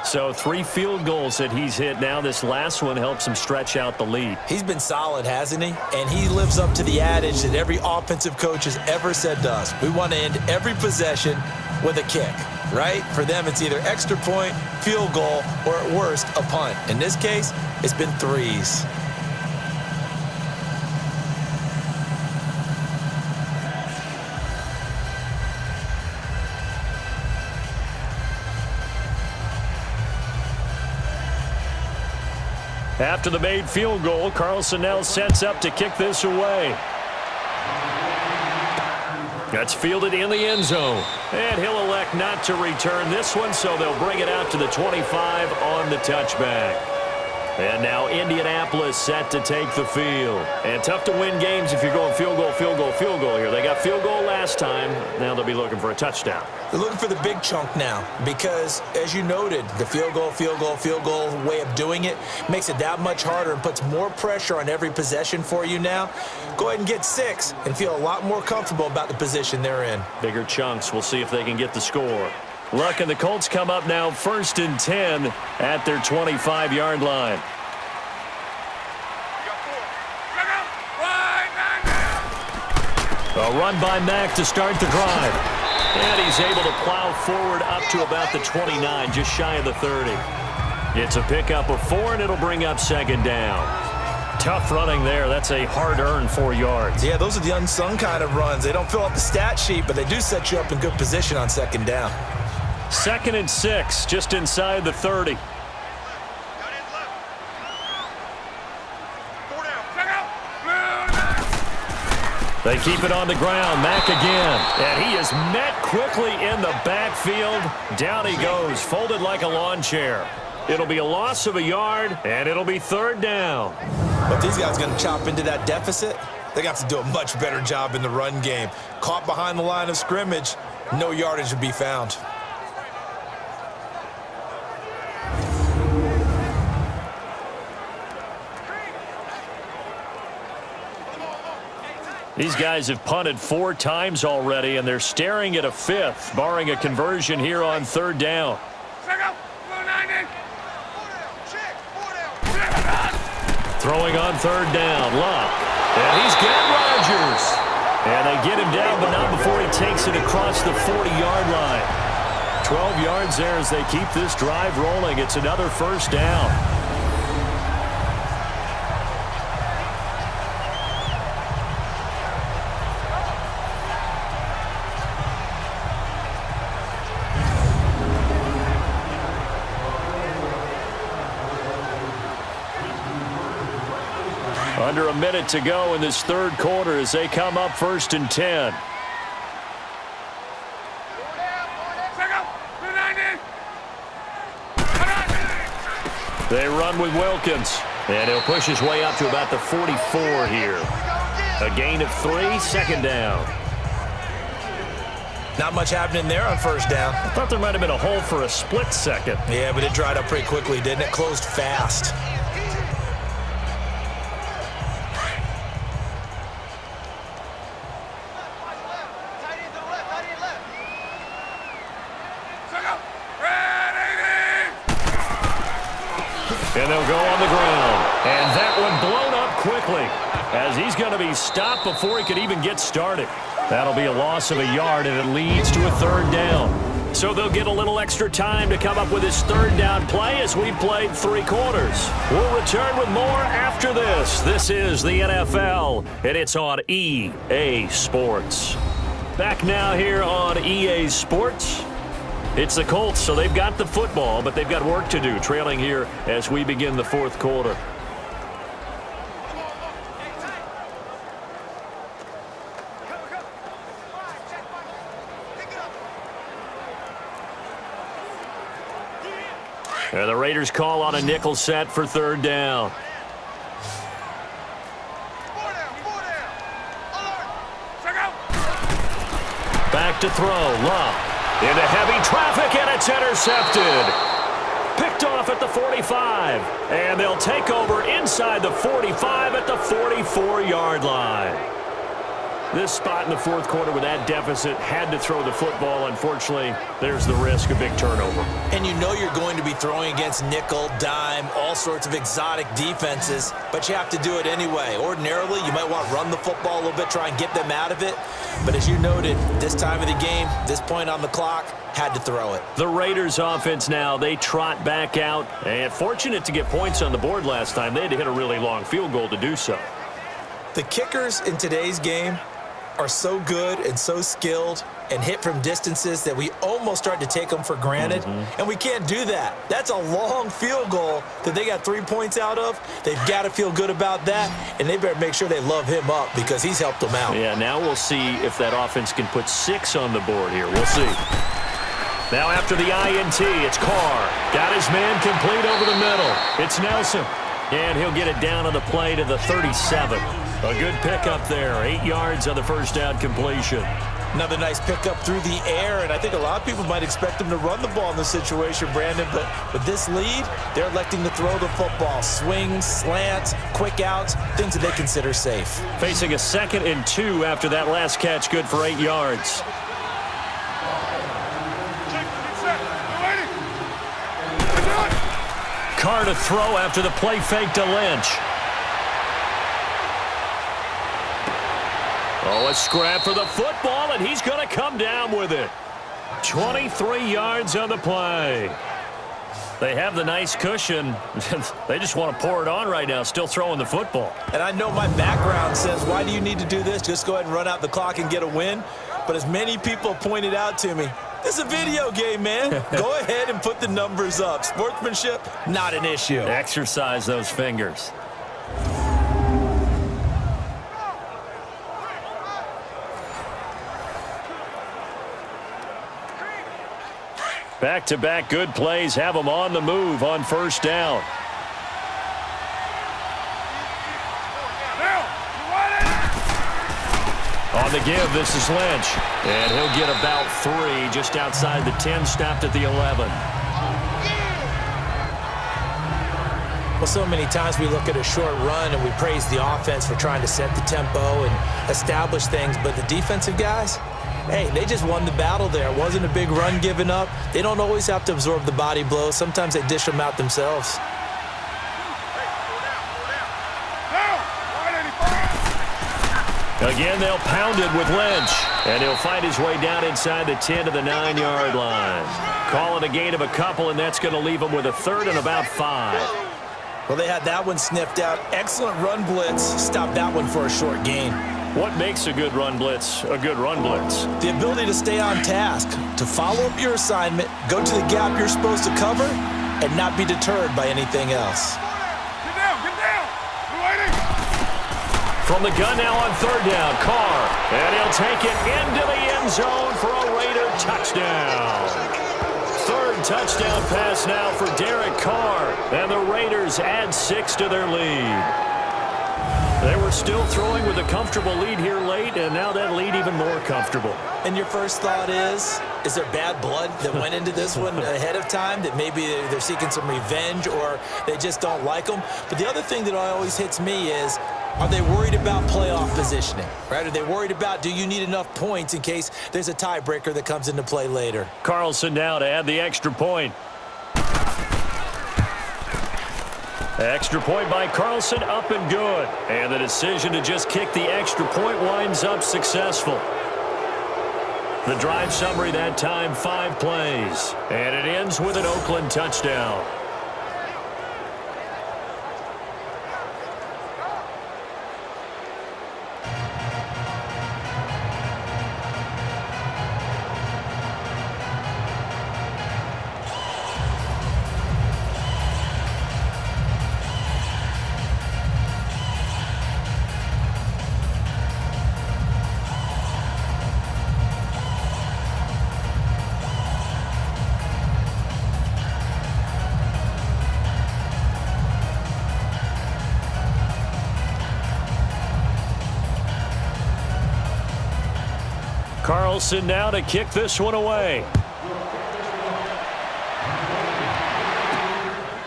So 3 field goals that he's hit now. This last one helps him stretch out the lead. He's been solid, hasn't he? And he lives up to the adage that every offensive coach has ever said to us. We want to end every possession with a kick, right? For them, it's either extra point, field goal, or at worst, a punt. In this case, it's been 3s. After the made field goal, Carlson now sets up to kick this away. That's fielded in the end zone. And he'll elect not to return this one, so they'll bring it out to the 25 on the touchback. And now Indianapolis set to take the field. And tough to win games if you're going field goal, field goal, field goal here. They got field goal last time. Now they'll be looking for a touchdown. They're looking for the big chunk now because, as you noted, the field goal way of doing it makes it that much harder and puts more pressure on every possession for you now. Go ahead and get 6 and feel a lot more comfortable about the position they're in. Bigger chunks. We'll see if they can get the score. Luck and the Colts come up now 1st and 10 at their 25-yard line. A run by Mack to start the drive. And he's able to plow forward up to about the 29, just shy of the 30. It's a pickup of 4, and it'll bring up 2nd down. Tough running there. That's a hard-earned 4 yards. Yeah, those are the unsung kind of runs. They don't fill up the stat sheet, but they do set you up in good position on 2nd down. 2nd and 6, just inside the 30. They keep it on the ground. Mack again. And he is met quickly in the backfield. Down he goes, folded like a lawn chair. It'll be a loss of a yard, and it'll be 3rd down. But these guys are going to chop into that deficit. They're going to have to do a much better job in the run game. Caught behind the line of scrimmage, no yardage to be found. These guys have punted 4 times already, and they're staring at a 5th, barring a conversion here on 3rd down. Throwing on 3rd down, Luck. And he's got Rodgers. And they get him down, but not before he takes it across the 40-yard line. 12 yards there as they keep this drive rolling. It's another 1st down. Under a minute to go in this 3rd quarter as they come up 1st and 10. They run with Wilkins, and he'll push his way up to about the 44 here. A gain of 3, 2nd down. Not much happening there on 1st down. I thought there might have been a hole for a split second. Yeah, but it dried up pretty quickly, didn't it? Closed fast. And they'll go on the ground. And that one blown up quickly as he's going to be stopped before he could even get started. That'll be a loss of a yard, and it leads to a 3rd down. So they'll get a little extra time to come up with his 3rd down play as we played 3 quarters. We'll return with more after this. This is the NFL, and it's on EA Sports. Back now here on EA Sports. It's the Colts, so they've got the football, but they've got work to do, trailing here as we begin the 4th quarter. And the Raiders call on a nickel set for 3rd down. Back to throw, Love. Into heavy traffic, and it's intercepted. Picked off at the 45. And they'll take over inside the 45 at the 44-yard line. This spot in the 4th quarter with that deficit had to throw the football. Unfortunately, there's the risk of big turnover. And you know you're going to be throwing against nickel, dime, all sorts of exotic defenses, but you have to do it anyway. Ordinarily, you might want to run the football a little bit, try and get them out of it. But as you noted, this time of the game, this point on the clock, had to throw it. The Raiders offense now, they trot back out. And fortunate to get points on the board last time. They had to hit a really long field goal to do so. The kickers in today's game are so good and so skilled and hit from distances that we almost start to take them for granted, and we can't do that. That's a long field goal that they got 3 points out of. They've got to feel good about that, and they better make sure they love him up because he's helped them out. Yeah, now we'll see if that offense can put 6 on the board here. We'll see. Now after the INT, it's Carr. Got his man complete over the middle. It's Nelson. And he'll get it down on the play to the 37. A good pickup there. 8 yards on the first down completion. Another nice pickup through the air, and I think a lot of people might expect him to run the ball in this situation, Brandon, but with this lead, they're electing to throw the football. Swings, slants, quick outs, things that they consider safe. Facing a 2nd and 2 after that last catch, good for 8 yards. Carr to throw after the play fake to Lynch. Oh, a scrap for the football, and he's going to come down with it. 23 yards on the play. They have the nice cushion. They just want to pour it on right now, still throwing the football. And I know my background says, why do you need to do this? Just go ahead and run out the clock and get a win. But as many people pointed out to me, this is a video game, man. Go ahead and put the numbers up. Sportsmanship, not an issue. Exercise those fingers. Back-to-back good plays have them on the move on first down. On the give, this is Lynch. And he'll get about 3 just outside the 10, stopped at the 11. Well, so many times we look at a short run and we praise the offense for trying to set the tempo and establish things, but the defensive guys, hey, they just won the battle there. It wasn't a big run given up. They don't always have to absorb the body blows. Sometimes they dish them out themselves. Again, they'll pound it with Lynch. And he'll find his way down inside the 10 to the 9-yard line. Call it a gain of a couple, and that's going to leave him with a 3rd and about 5. Well, they had that one sniffed out. Excellent run blitz. Stop that one for a short gain. What makes a good run blitz a good run blitz? The ability to stay on task, to follow up your assignment, go to the gap you're supposed to cover, and not be deterred by anything else. Get down, get down. We're waiting. From the gun now on 3rd down, Carr. And he'll take it into the end zone for a Raider touchdown. 3rd touchdown pass now for Derek Carr. And the Raiders add 6 to their lead. They were still throwing with a comfortable lead here late, and now that lead even more comfortable. And your first thought is there bad blood that went into this one ahead of time, that maybe they're seeking some revenge or they just don't like them? But the other thing that always hits me is, are they worried about playoff positioning, right? Are they worried about, do you need enough points in case there's a tiebreaker that comes into play later? Carlson now to add the extra point. Extra point by Carlson, up and good. And the decision to just kick the extra point winds up successful. The drive summary that time, 5 plays. And it ends with an Oakland touchdown. Carlson now to kick this one away.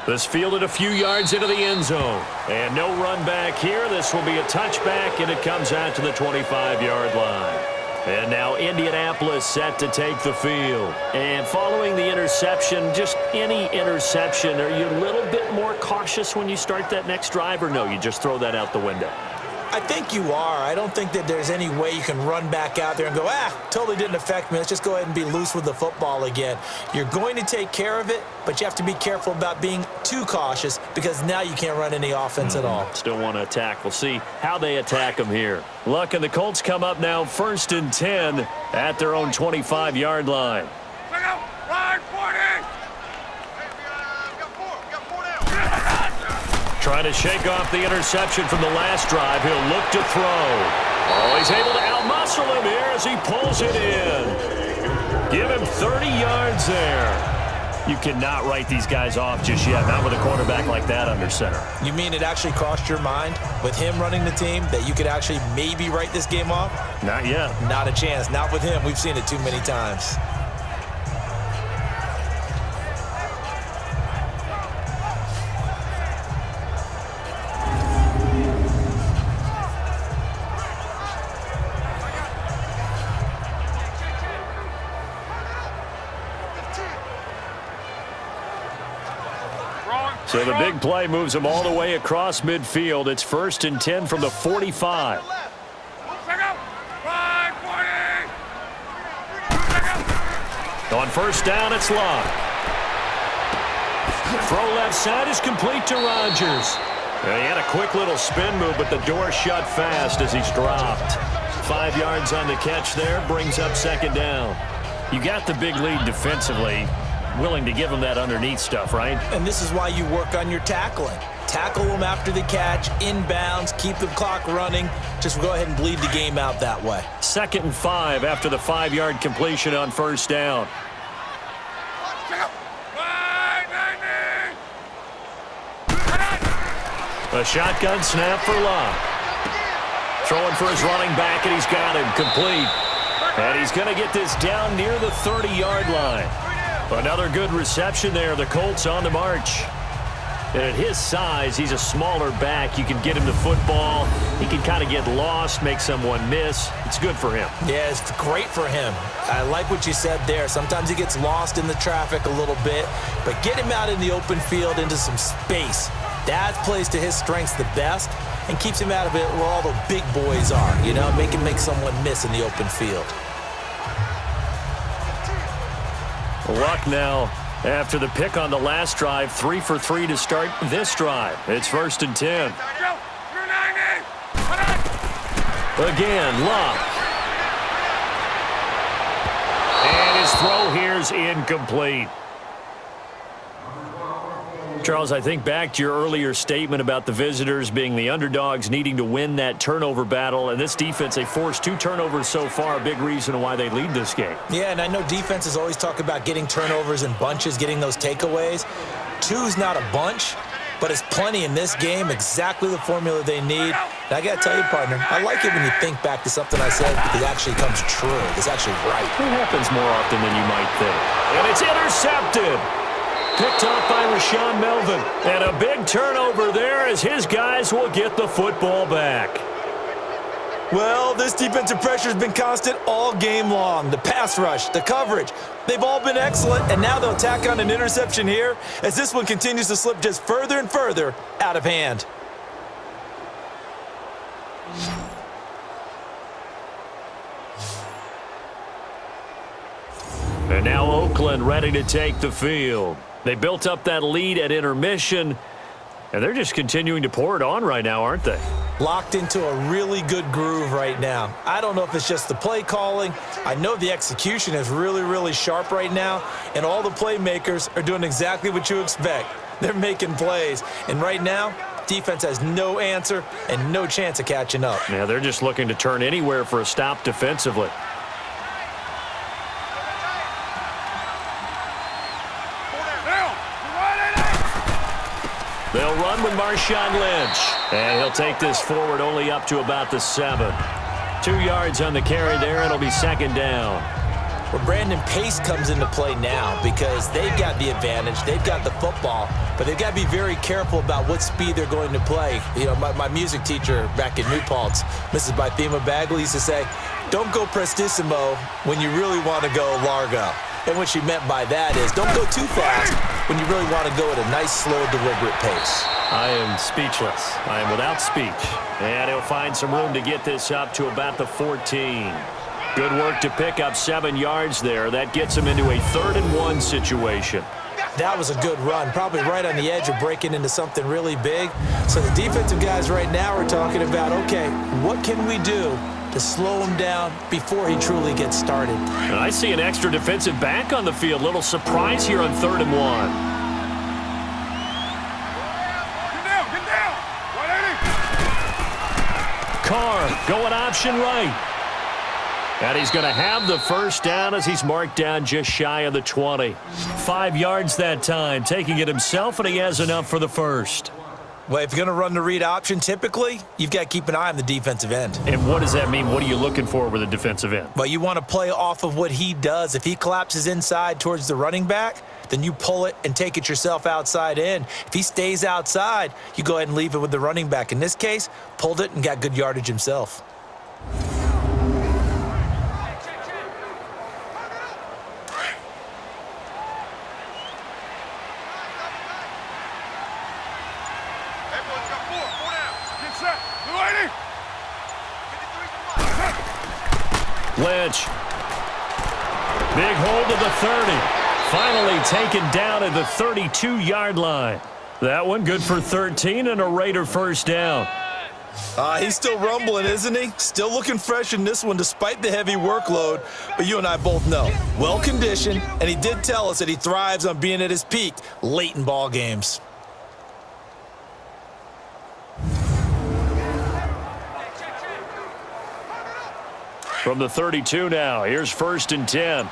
This fielded a few yards into the end zone. And no run back here. This will be a touchback, and it comes out to the 25-yard line. And now Indianapolis set to take the field. And following the interception, just any interception, are you a little bit more cautious when you start that next drive, or no, you just throw that out the window? I think you are. I don't think that there's any way you can run back out there and go, totally didn't affect me. Let's just go ahead and be loose with the football again. You're going to take care of it, but you have to be careful about being too cautious because now you can't run any offense at all. Still want to attack. We'll see how they attack them here. Luck and the Colts come up now 1st and 10 at their own 25-yard line. Check out. Line 40. Trying to shake off the interception from the last drive. He'll look to throw. Oh, he's able to outmuscle him here as he pulls it in. Give him 30 yards there. You cannot write these guys off just yet, not with a quarterback like that under center. You mean it actually crossed your mind with him running the team that you could actually maybe write this game off? Not yet. Not a chance. Not with him. We've seen it too many times. So the big play moves them all the way across midfield. It's 1st and 10 from the 45. On 1st down, it's Luck. Throw left side is complete to Rodgers. He had a quick little spin move, but the door shut fast as he's dropped. 5 yards on the catch there, brings up 2nd down. You got the big lead defensively. Willing to give him that underneath stuff, right? And this is why you work on your tackling. Tackle them after the catch, inbounds, keep the clock running. Just go ahead and bleed the game out that way. 2nd and 5 after the 5-yard completion on 1st down. A shotgun snap for Luck. Throwing for his running back, and he's got him complete. And he's going to get this down near the 30-yard line. Another good reception there. The Colts on the march. And at his size, he's a smaller back. You can get him the football. He can kind of get lost, make someone miss. It's good for him. Yeah, it's great for him. I like what you said there. Sometimes he gets lost in the traffic a little bit, but get him out in the open field into some space. That plays to his strengths the best and keeps him out of it where all the big boys are, you know, make someone miss in the open field. Luck now, after the pick on the last drive, 3 for 3 to start this drive. It's 1st and 10. Again, Luck. And his throw here's incomplete. Charles, I think back to your earlier statement about the visitors being the underdogs needing to win that turnover battle. And this defense, they forced 2 turnovers so far, a big reason why they lead this game. Yeah, and I know defenses always talk about getting turnovers in bunches, getting those takeaways. 2's not a bunch, but it's plenty in this game, exactly the formula they need. And I got to tell you, partner, I like it when you think back to something I said that actually comes true. It's actually right. It happens more often than you might think. And it's intercepted. Picked off by Rashawn Melvin. And a big turnover there as his guys will get the football back. Well, this defensive pressure has been constant all game long. The pass rush, the coverage, they've all been excellent, and now they'll tack on an interception here as this one continues to slip just further and further out of hand. And now Oakland ready to take the field. They built up that lead at intermission, and they're just continuing to pour it on right now, aren't they? Locked into a really good groove right now. I don't know if it's just the play calling. I know the execution is really, really sharp right now, and all the playmakers are doing exactly what you expect. They're making plays, and right now, defense has no answer and no chance of catching up. Yeah, they're just looking to turn anywhere for a stop defensively. They'll run with Marshawn Lynch. And he'll take this forward only up to about the 7. 2 yards on the carry there. It'll be 2nd down. Well, Brandon, pace comes into play now because they've got the advantage. They've got the football, but they've got to be very careful about what speed they're going to play. You know, my music teacher back in New Paltz, Mrs. Bythema Bagley, used to say, don't go prestissimo when you really want to go largo. And what she meant by that is don't go too fast when you really want to go at a nice, slow, deliberate pace. I am speechless. I am without speech. And he'll find some room to get this up to about the 14. Good work to pick up 7 yards there. That gets him into a 3rd and 1 situation. That was a good run, probably right on the edge of breaking into something really big. So the defensive guys right now are talking about, okay, what can we do to slow him down before he truly gets started? And I see an extra defensive back on the field. Little surprise here on 3rd and 1. Get down. 180. Carr going option right. And he's going to have the first down as he's marked down just shy of the 20. 5 yards that time, taking it himself, and he has enough for the first. Well, if you're going to run the read option, typically, you've got to keep an eye on the defensive end. And what does that mean? What are you looking for with a defensive end? Well, you want to play off of what he does. If he collapses inside towards the running back, then you pull it and take it yourself outside in. If he stays outside, you go ahead and leave it with the running back. In this case, pulled it and got good yardage himself. Lynch. Big hold of the 30. Finally taken down at the 32-yard line. That one good for 13 and a Raider first down. He's still rumbling, isn't he? Still looking fresh in this one despite the heavy workload. But you and I both know, well-conditioned, and he did tell us that he thrives on being at his peak late in ball games. From the 32 now, here's 1st and 10.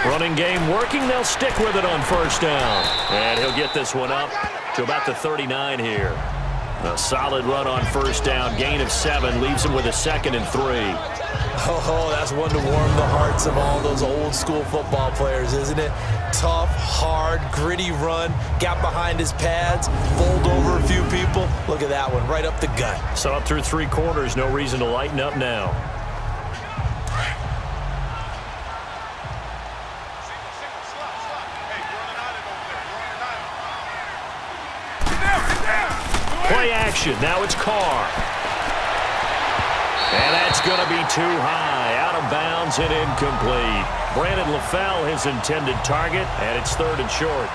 Running game working. They'll stick with it on 1st down. And he'll get this one up to about the 39 here. A solid run on 1st down. Gain of 7 leaves him with a 2nd and 3. Oh, that's one to warm the hearts of all those old school football players, isn't it? Tough, hard, gritty run. Got behind his pads, bowled over a few people. Look at that one, right up the gut. So up through 3 quarters, no reason to lighten up now. Play action. Now it's Carr. And that's going to be too high. Out of bounds and incomplete. Brandon LaFell, his intended target, and it's 3rd and short.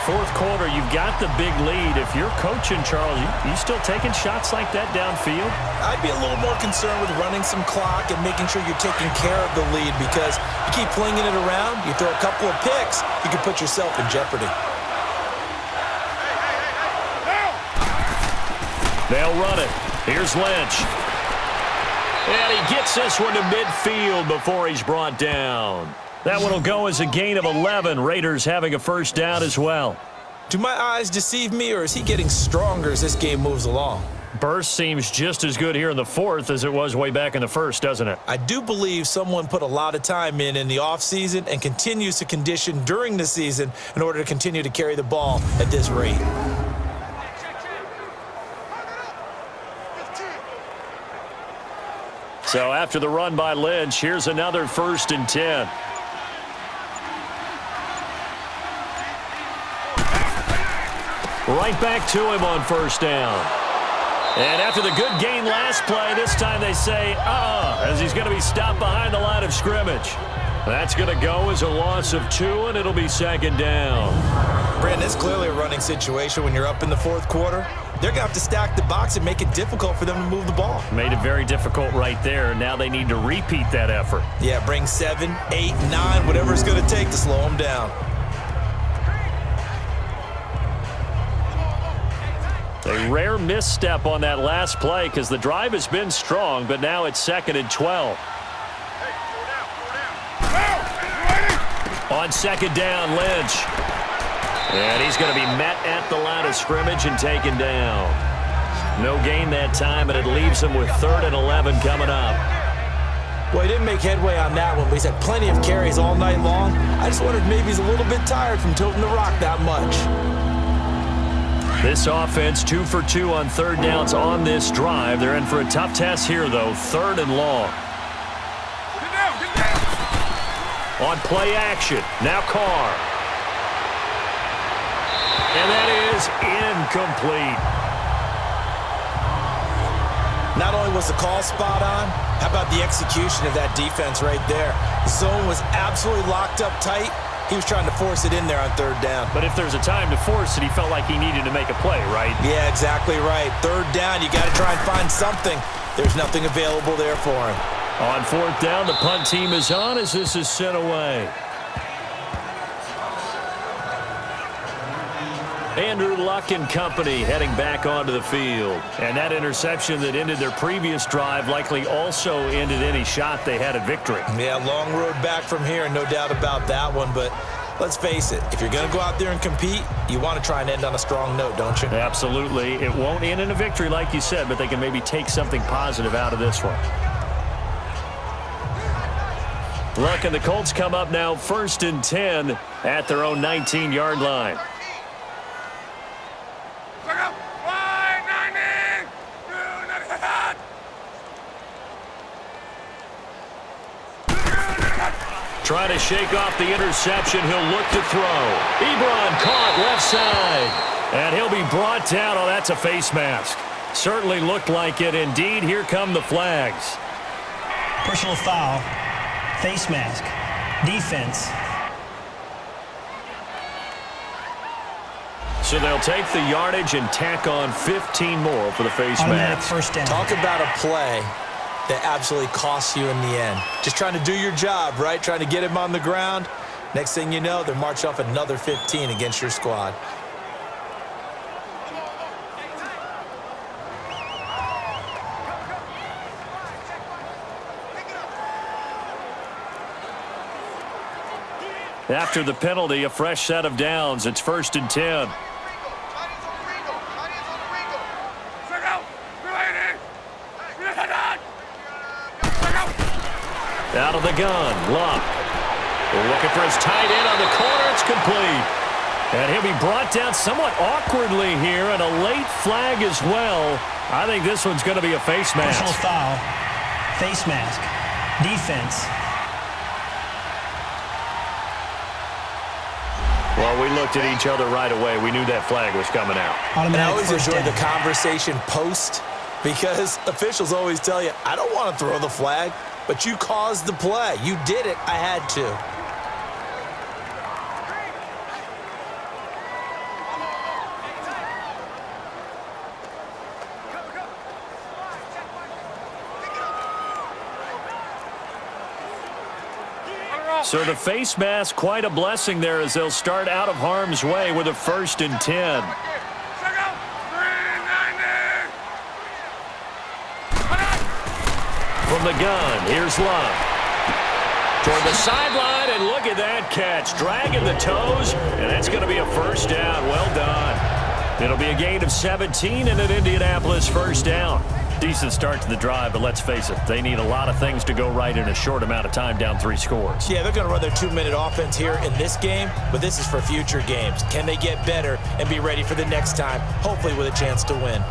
4th quarter, you've got the big lead. If you're coaching, Charles, you still taking shots like that downfield? I'd be a little more concerned with running some clock and making sure you're taking care of the lead, because you keep flinging it around, you throw a couple of picks, you can put yourself in jeopardy. They'll run it. Here's Lynch. And he gets this one to midfield before he's brought down. That one will go as a gain of 11. Raiders having a first down as well. Do my eyes deceive me, or is he getting stronger as this game moves along? Burst seems just as good here in the 4th as it was way back in the 1st, doesn't it? I do believe someone put a lot of time in the offseason and continues to condition during the season in order to continue to carry the ball at this rate. So after the run by Lynch, here's another 1st and 10. Right back to him on 1st down. And after the good gain last play, this time they say, as he's going to be stopped behind the line of scrimmage. That's going to go as a loss of 2, and it'll be 2nd down. Brandon, it's clearly a running situation when you're up in the 4th quarter. They're going to have to stack the box and make it difficult for them to move the ball. Made it very difficult right there. Now they need to repeat that effort. Yeah, bring 7, 8, 9, whatever it's going to take to slow them down. A rare misstep on that last play because the drive has been strong, but now it's 2nd and 12. On 2nd down, Lynch. And he's going to be met at the line of scrimmage and taken down. No gain that time, and it leaves him with 3rd and 11 coming up. Well, he didn't make headway on that one, but he's had plenty of carries all night long. I just wondered maybe he's a little bit tired from toting the rock that much. This offense 2 for 2 on 3rd downs on this drive. They're in for a tough test here, though. 3rd and long. On play action, now Carr. And that is incomplete. Not only was the call spot on, how about the execution of that defense right there? The zone was absolutely locked up tight. He was trying to force it in there on third down. But if there's a time to force it, he felt like he needed to make a play, right? Yeah, exactly right. Third down, you got to try and find something. There's nothing available there for him. On fourth down, the punt team is on as this is sent away. Andrew Luck and company heading back onto the field. And that interception that ended their previous drive likely also ended any shot they had at victory. Yeah, long road back from here, no doubt about that one. But let's face it, if you're going to go out there and compete, you want to try and end on a strong note, don't you? Absolutely. It won't end in a victory like you said, but they can maybe take something positive out of this one. Luck and the Colts come up now 1st and 10 at their own 19-yard line. Trying to shake off the interception. He'll look to throw. Ebron caught left side. And he'll be brought down. Oh, that's a face mask. Certainly looked like it. Indeed, here come the flags. Personal foul. Face mask. Defense. So they'll take the yardage and tack on 15 more for the face Automatic mask. first down. Talk about a play that absolutely costs you in the end. Just trying to do your job, right? Trying to get him on the ground. Next thing you know, they're marching off another 15 against your squad. After the penalty, a fresh set of downs. It's 1st and 10. Out of the gun, Luck. Looking for his tight end on the corner. It's complete. And he'll be brought down somewhat awkwardly here, and a late flag as well. I think this one's going to be a face mask. Personal foul. Face mask. Defense. Well, we looked at each other right away. We knew that flag was coming out. And I Automatic always first enjoy down. the conversation post, because officials always tell you, I don't want to throw the flag, but you caused the play. You did it. I had to. So the face mask, quite a blessing there as they'll start out of harm's way with a 1st and 10. From the gun, here's Luck. Toward the sideline, and look at that catch. Dragging the toes, and that's going to be a first down. Well done. It'll be a gain of 17 and an Indianapolis first down. Decent start to the drive, but let's face it, they need a lot of things to go right in a short amount of time, down 3 scores. Yeah, they're going to run their 2-minute offense here in this game, but this is for future games. Can they get better and be ready for the next time, hopefully with a chance to win?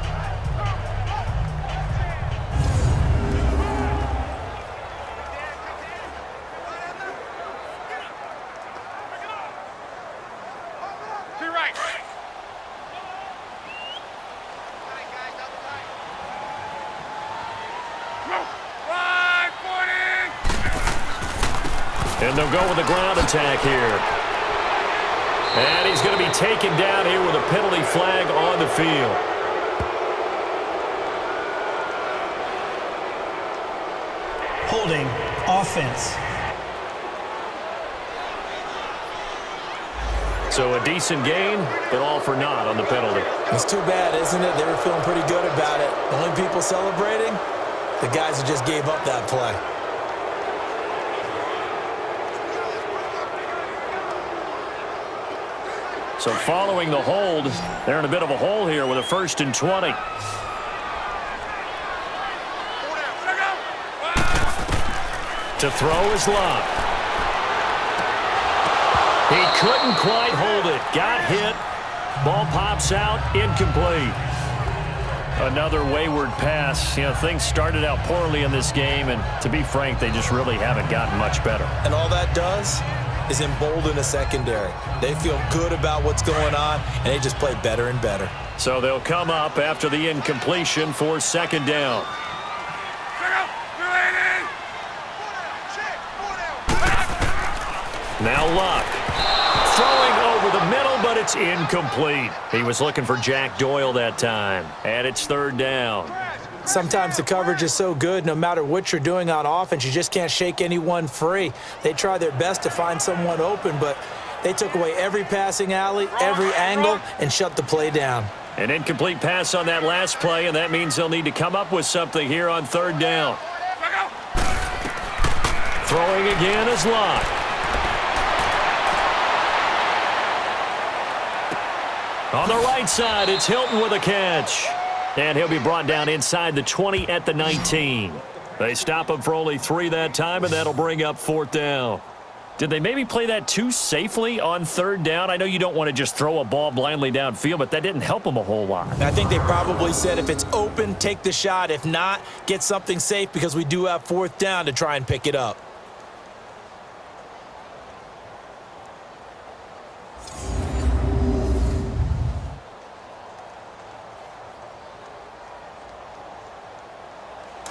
And they'll go with the ground attack here. And he's going to be taken down here with a penalty flag on the field. Holding. Offense. So a decent gain, but all for naught on the penalty. It's too bad, isn't it? They were feeling pretty good about it. The only people celebrating, the guys who just gave up that play. So following the hold, they're in a bit of a hole here with a 1st and 20. To throw is Luck. He couldn't quite hold it. Got hit. Ball pops out. Incomplete. Another wayward pass. You know, things started out poorly in this game, and to be frank, they just really haven't gotten much better. And all that does is embolden a secondary. They feel good about what's going on, and they just play better and better. So they'll come up after the incompletion for second down. Now Luck. Throwing over the middle, but it's incomplete. He was looking for Jack Doyle that time. And it's third down. Sometimes the coverage is so good, no matter what you're doing on offense, you just can't shake anyone free. They try their best to find someone open, but they took away every passing alley, every angle, and shut the play down. An incomplete pass on that last play, and that means they'll need to come up with something here on third down. Throwing again is Luck. On the right side, it's Hilton with a catch. And he'll be brought down inside the 20 at the 19. They stop him for only 3 that time, and that'll bring up fourth down. Did they maybe play that too safely on third down? I know you don't want to just throw a ball blindly downfield, but that didn't help them a whole lot. I think they probably said if it's open, take the shot. If not, get something safe because we do have fourth down to try and pick it up.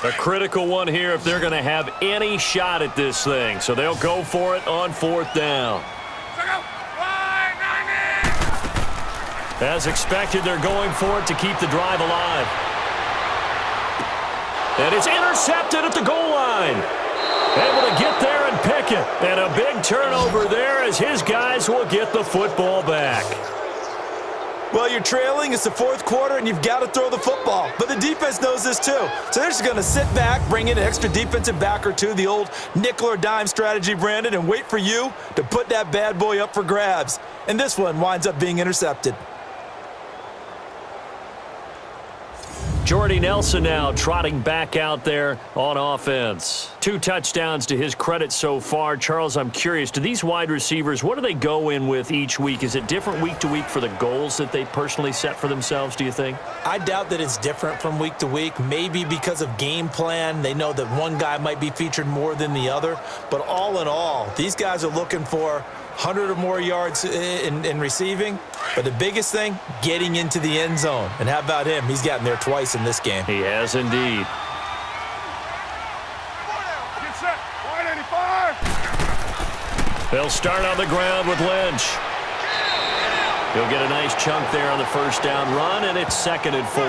A critical one here if they're going to have any shot at this thing. So they'll go for it on fourth down. As expected, they're going for it to keep the drive alive. And it's intercepted at the goal line. Able to get there and pick it. And a big turnover there as his guys will get the football back. Well, you're trailing. It's the fourth quarter, and you've got to throw the football. But the defense knows this, too. So they're just going to sit back, bring in an extra defensive back or two, the old nickel or dime strategy, Brandon, and wait for you to put that bad boy up for grabs. And this one winds up being intercepted. Jordy Nelson now trotting back out there on offense. 2 touchdowns to his credit so far. Charles, I'm curious, do these wide receivers, what do they go in with each week? Is it different week to week for the goals that they personally set for themselves, do you think? I doubt that it's different from week to week. Maybe because of game plan, they know that one guy might be featured more than the other. But all in all, these guys are looking for 100 or more yards in receiving. But the biggest thing, getting into the end zone. And how about him? He's gotten there twice in this game. He has indeed. Get set. 185. They'll start on the ground with Lynch. He'll get a nice chunk there on the first down run, and it's 2nd and 4.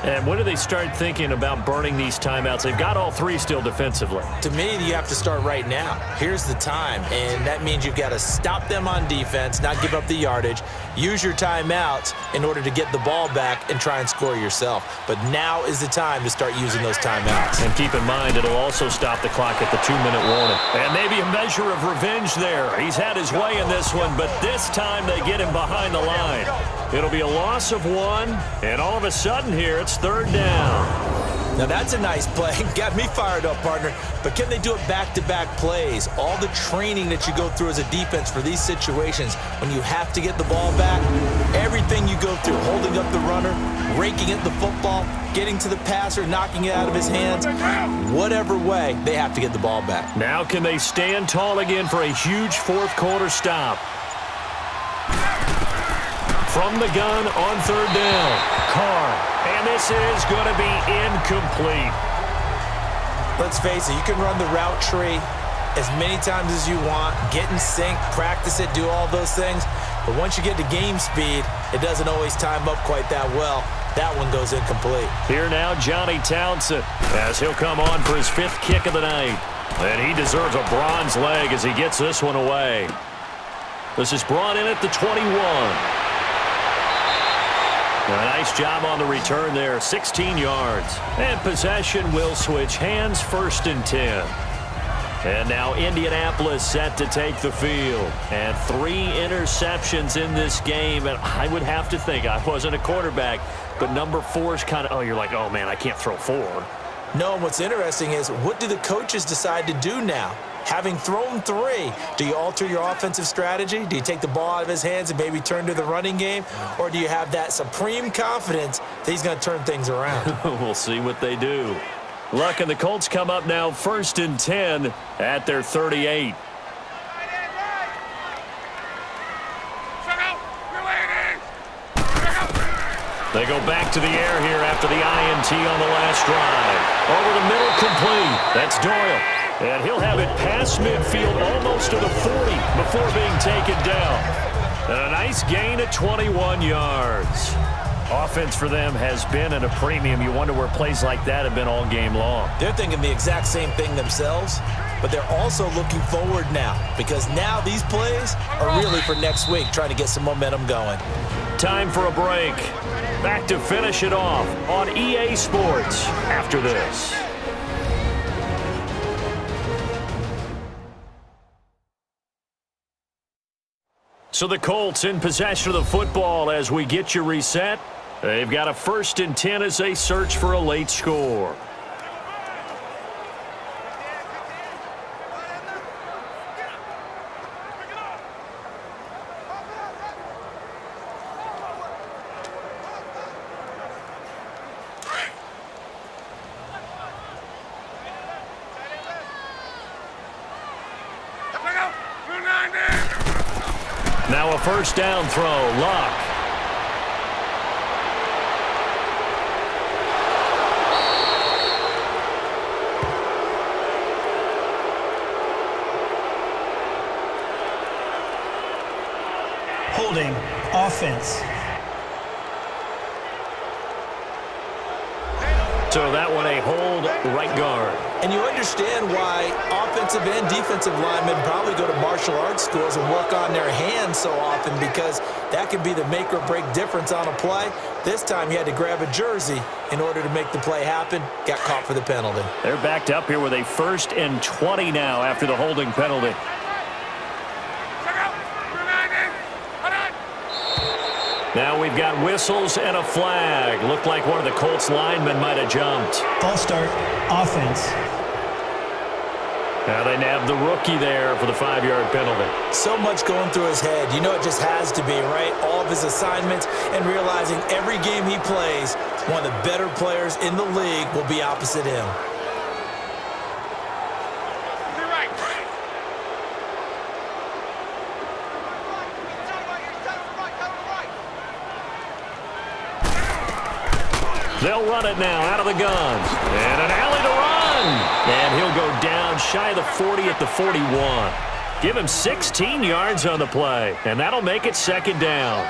And when do they start thinking about burning these timeouts? They've got all 3 still defensively. To me, you have to start right now. Here's the time, and that means you've got to stop them on defense, not give up the yardage, use your timeouts in order to get the ball back and try and score yourself. But now is the time to start using those timeouts. And keep in mind, it'll also stop the clock at the 2-minute warning. And maybe a measure of revenge there. He's had his way in this one, but this time they get him behind the line. It'll be a loss of 1, and all of a sudden here, it's third down. Now that's a nice play. Got me fired up, partner. But can they do it back-to-back plays? All the training that you go through as a defense for these situations, when you have to get the ball back, everything you go through, holding up the runner, raking at the football, getting to the passer, knocking it out of his hands, whatever way, they have to get the ball back. Now can they stand tall again for a huge fourth quarter stop? From the gun on third down, Carr. And this is going to be incomplete. Let's face it, you can run the route tree as many times as you want, get in sync, practice it, do all those things. But once you get to game speed, it doesn't always time up quite that well. That one goes incomplete. Here now, Johnny Townsend, as he'll come on for his 5th kick of the night. And he deserves a bronze leg as he gets this one away. This is brought in at the 21. A nice job on the return there, 16 yards. And possession will switch hands, 1st and 10. And now Indianapolis set to take the field. And 3 interceptions in this game. And I would have to think, I wasn't a quarterback, but number 4 is kind of, you're like, oh, man, I can't throw 4. No, and what's interesting is, what do the coaches decide to do now? Having thrown 3, do you alter your offensive strategy? Do you take the ball out of his hands and maybe turn to the running game? Or do you have that supreme confidence that he's going to turn things around? We'll see what they do. Luck and the Colts come up now 1st and 10 at their 38. They go back to the air here after the INT on the last drive. Over the middle, complete. That's Doyle. And he'll have it past midfield almost to the 40 before being taken down. And a nice gain of 21 yards. Offense for them has been at a premium. You wonder where plays like that have been all game long. They're thinking the exact same thing themselves, but they're also looking forward now because now these plays are really for next week, trying to get some momentum going. Time for a break. Back to finish it off on EA Sports after this. So the Colts in possession of the football as we get you reset. They've got a 1st and 10 as they search for a late score. Now a 1st down throw, Luck. Holding. Offense. So that one a hold, right guard. And you understand why offensive and defensive linemen probably go to martial arts schools and work on their hands so often, because that can be the make or break difference on a play. This time he had to grab a jersey in order to make the play happen. Got caught for the penalty. They're backed up here with a 1st and 20 now after the holding penalty. Now we've got whistles and a flag. Looked like one of the Colts linemen might have jumped. False start. Offense. Now they nabbed the rookie there for the 5-yard penalty. So much going through his head. You know it just has to be, right? All of his assignments and realizing every game he plays, one of the better players in the league will be opposite him. They'll run it now out of the gun. And an alley to run. And he'll go down shy of the 40 at the 41. Give him 16 yards on the play. And that'll make it 2nd down.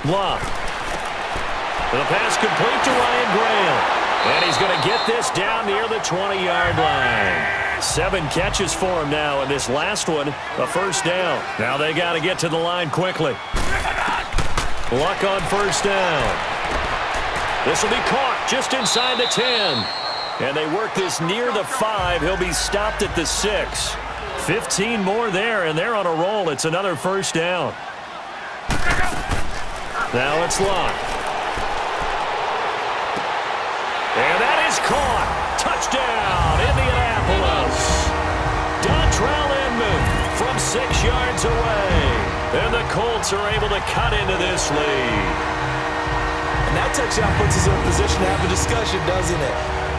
Bluff. The pass complete to Ryan Graham. And he's going to get this down near the 20-yard line. 7 catches for him now, and this last one, a 1st down. Now they got to get to the line quickly. Luck on 1st down. This will be caught just inside the 10. And they work this near the 5. He'll be stopped at the 6. 15 more there, and they're on a roll. It's another 1st down. Now it's Luck. And that is caught. Touchdown, Indianapolis. Dontrell Inman from 6 yards away. And the Colts are able to cut into this lead. And that touchdown puts us in a position to have a discussion, doesn't it?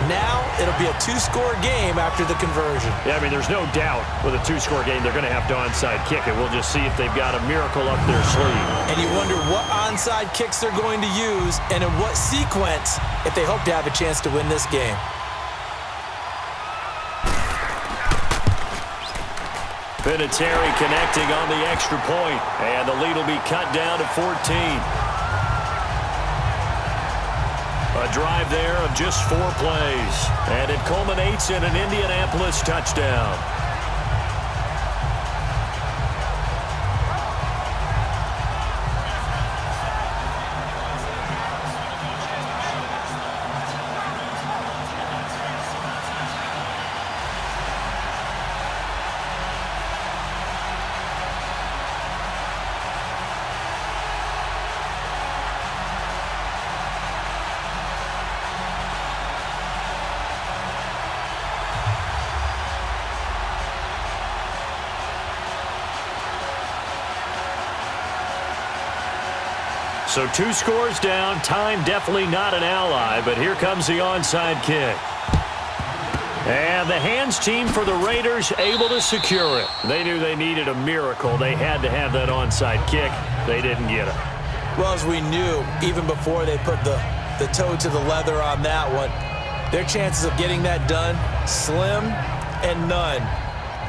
Now it'll be a 2-score game after the conversion. Yeah, I mean, there's no doubt with a 2-score game they're going to have to onside kick it. We'll just see if they've got a miracle up their sleeve. And you wonder what onside kicks they're going to use and in what sequence if they hope to have a chance to win this game. Vinatieri connecting on the extra point, and the lead will be cut down to 14. A drive there of just 4 plays, and it culminates in an Indianapolis touchdown. So 2 scores down. Time definitely not an ally, but here comes the onside kick. And the hands team for the Raiders able to secure it. They knew they needed a miracle. They had to have that onside kick. They didn't get it. Well, as we knew, even before they put the toe to the leather on that one, their chances of getting that done, slim and none.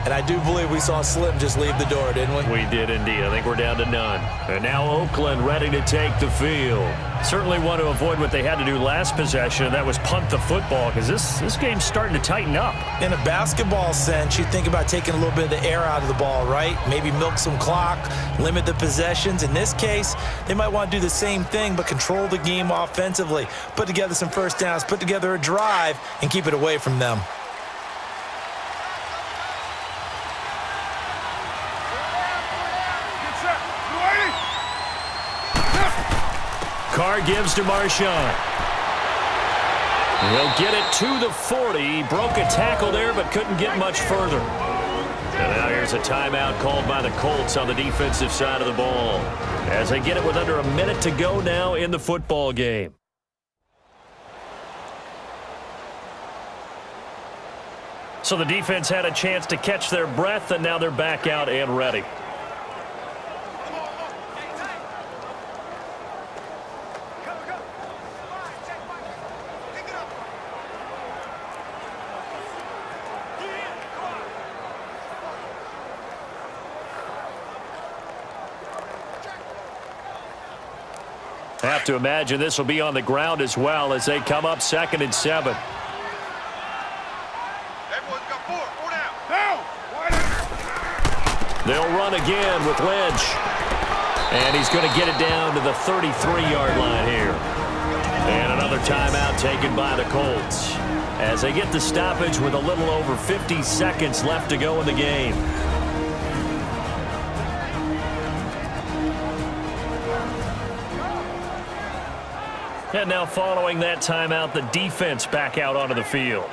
And I do believe we saw Slim just leave the door, didn't we? We did indeed. I think we're down to none. And now Oakland ready to take the field. Certainly want to avoid what they had to do last possession, and that was punt the football, because this game's starting to tighten up. In a basketball sense, you think about taking a little bit of the air out of the ball, right? Maybe milk some clock, limit the possessions. In this case, they might want to do the same thing, but control the game offensively. Put together some first downs, put together a drive, and keep it away from them. Carr gives to Marshawn. He'll get it to the 40. He broke a tackle there, but couldn't get much further. And now here's a timeout called by the Colts on the defensive side of the ball, as they get it with under a minute to go now in the football game. So the defense had a chance to catch their breath, and now they're back out and ready. Have to imagine this will be on the ground as well as they come up 2nd and 7. Everyone's got 4 down. Down. They'll run again with Lynch. And he's going to get it down to the 33-yard line here. And another timeout taken by the Colts, as they get the stoppage with a little over 50 seconds left to go in the game. And now following that timeout, the defense back out onto the field.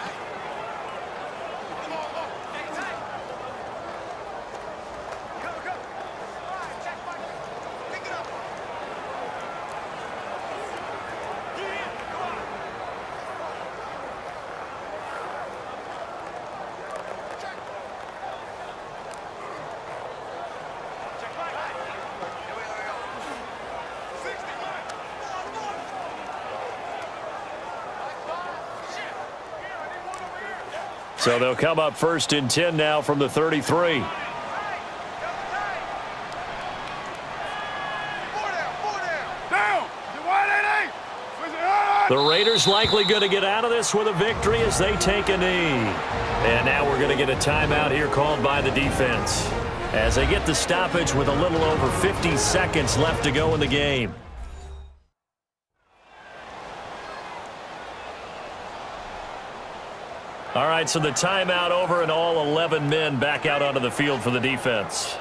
So they'll come up 1st and 10 now from the 33. The Raiders likely going to get out of this with a victory as they take a knee. And now we're going to get a timeout here called by the defense, as they get the stoppage with a little over 50 seconds left to go in the game. All right, so the timeout over and all 11 men back out onto the field for the defense.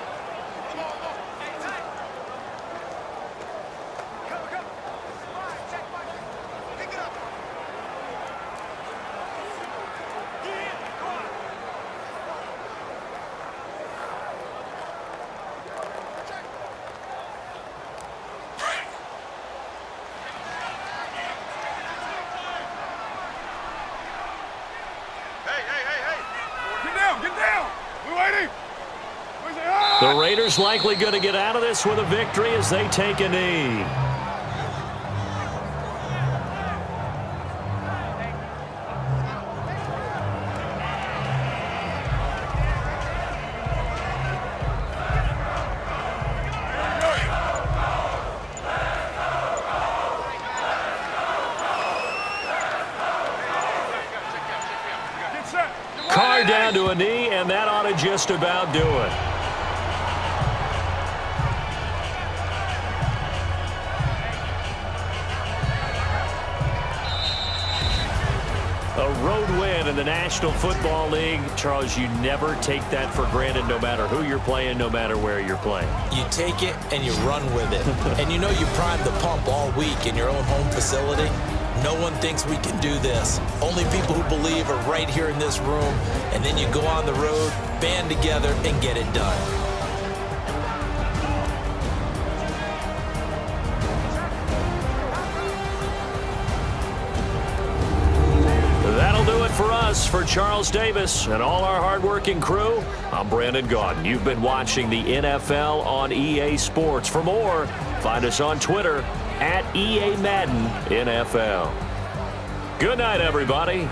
The Raiders likely going to get out of this with a victory as they take a knee. Carr down to a knee, and that ought to just about do it. A road win in the National Football League. Charles, you never take that for granted, no matter who you're playing, no matter where you're playing. You take it and you run with it. And you know you primed the pump all week in your own home facility. No one thinks we can do this. Only people who believe are right here in this room. And then you go on the road, band together, and get it done. Davis. For Charles Davis and all our hardworking crew, I'm Brandon Gaudin. You've been watching the NFL on EA Sports. For more, find us on Twitter @EA Madden NFL. Good night, everybody.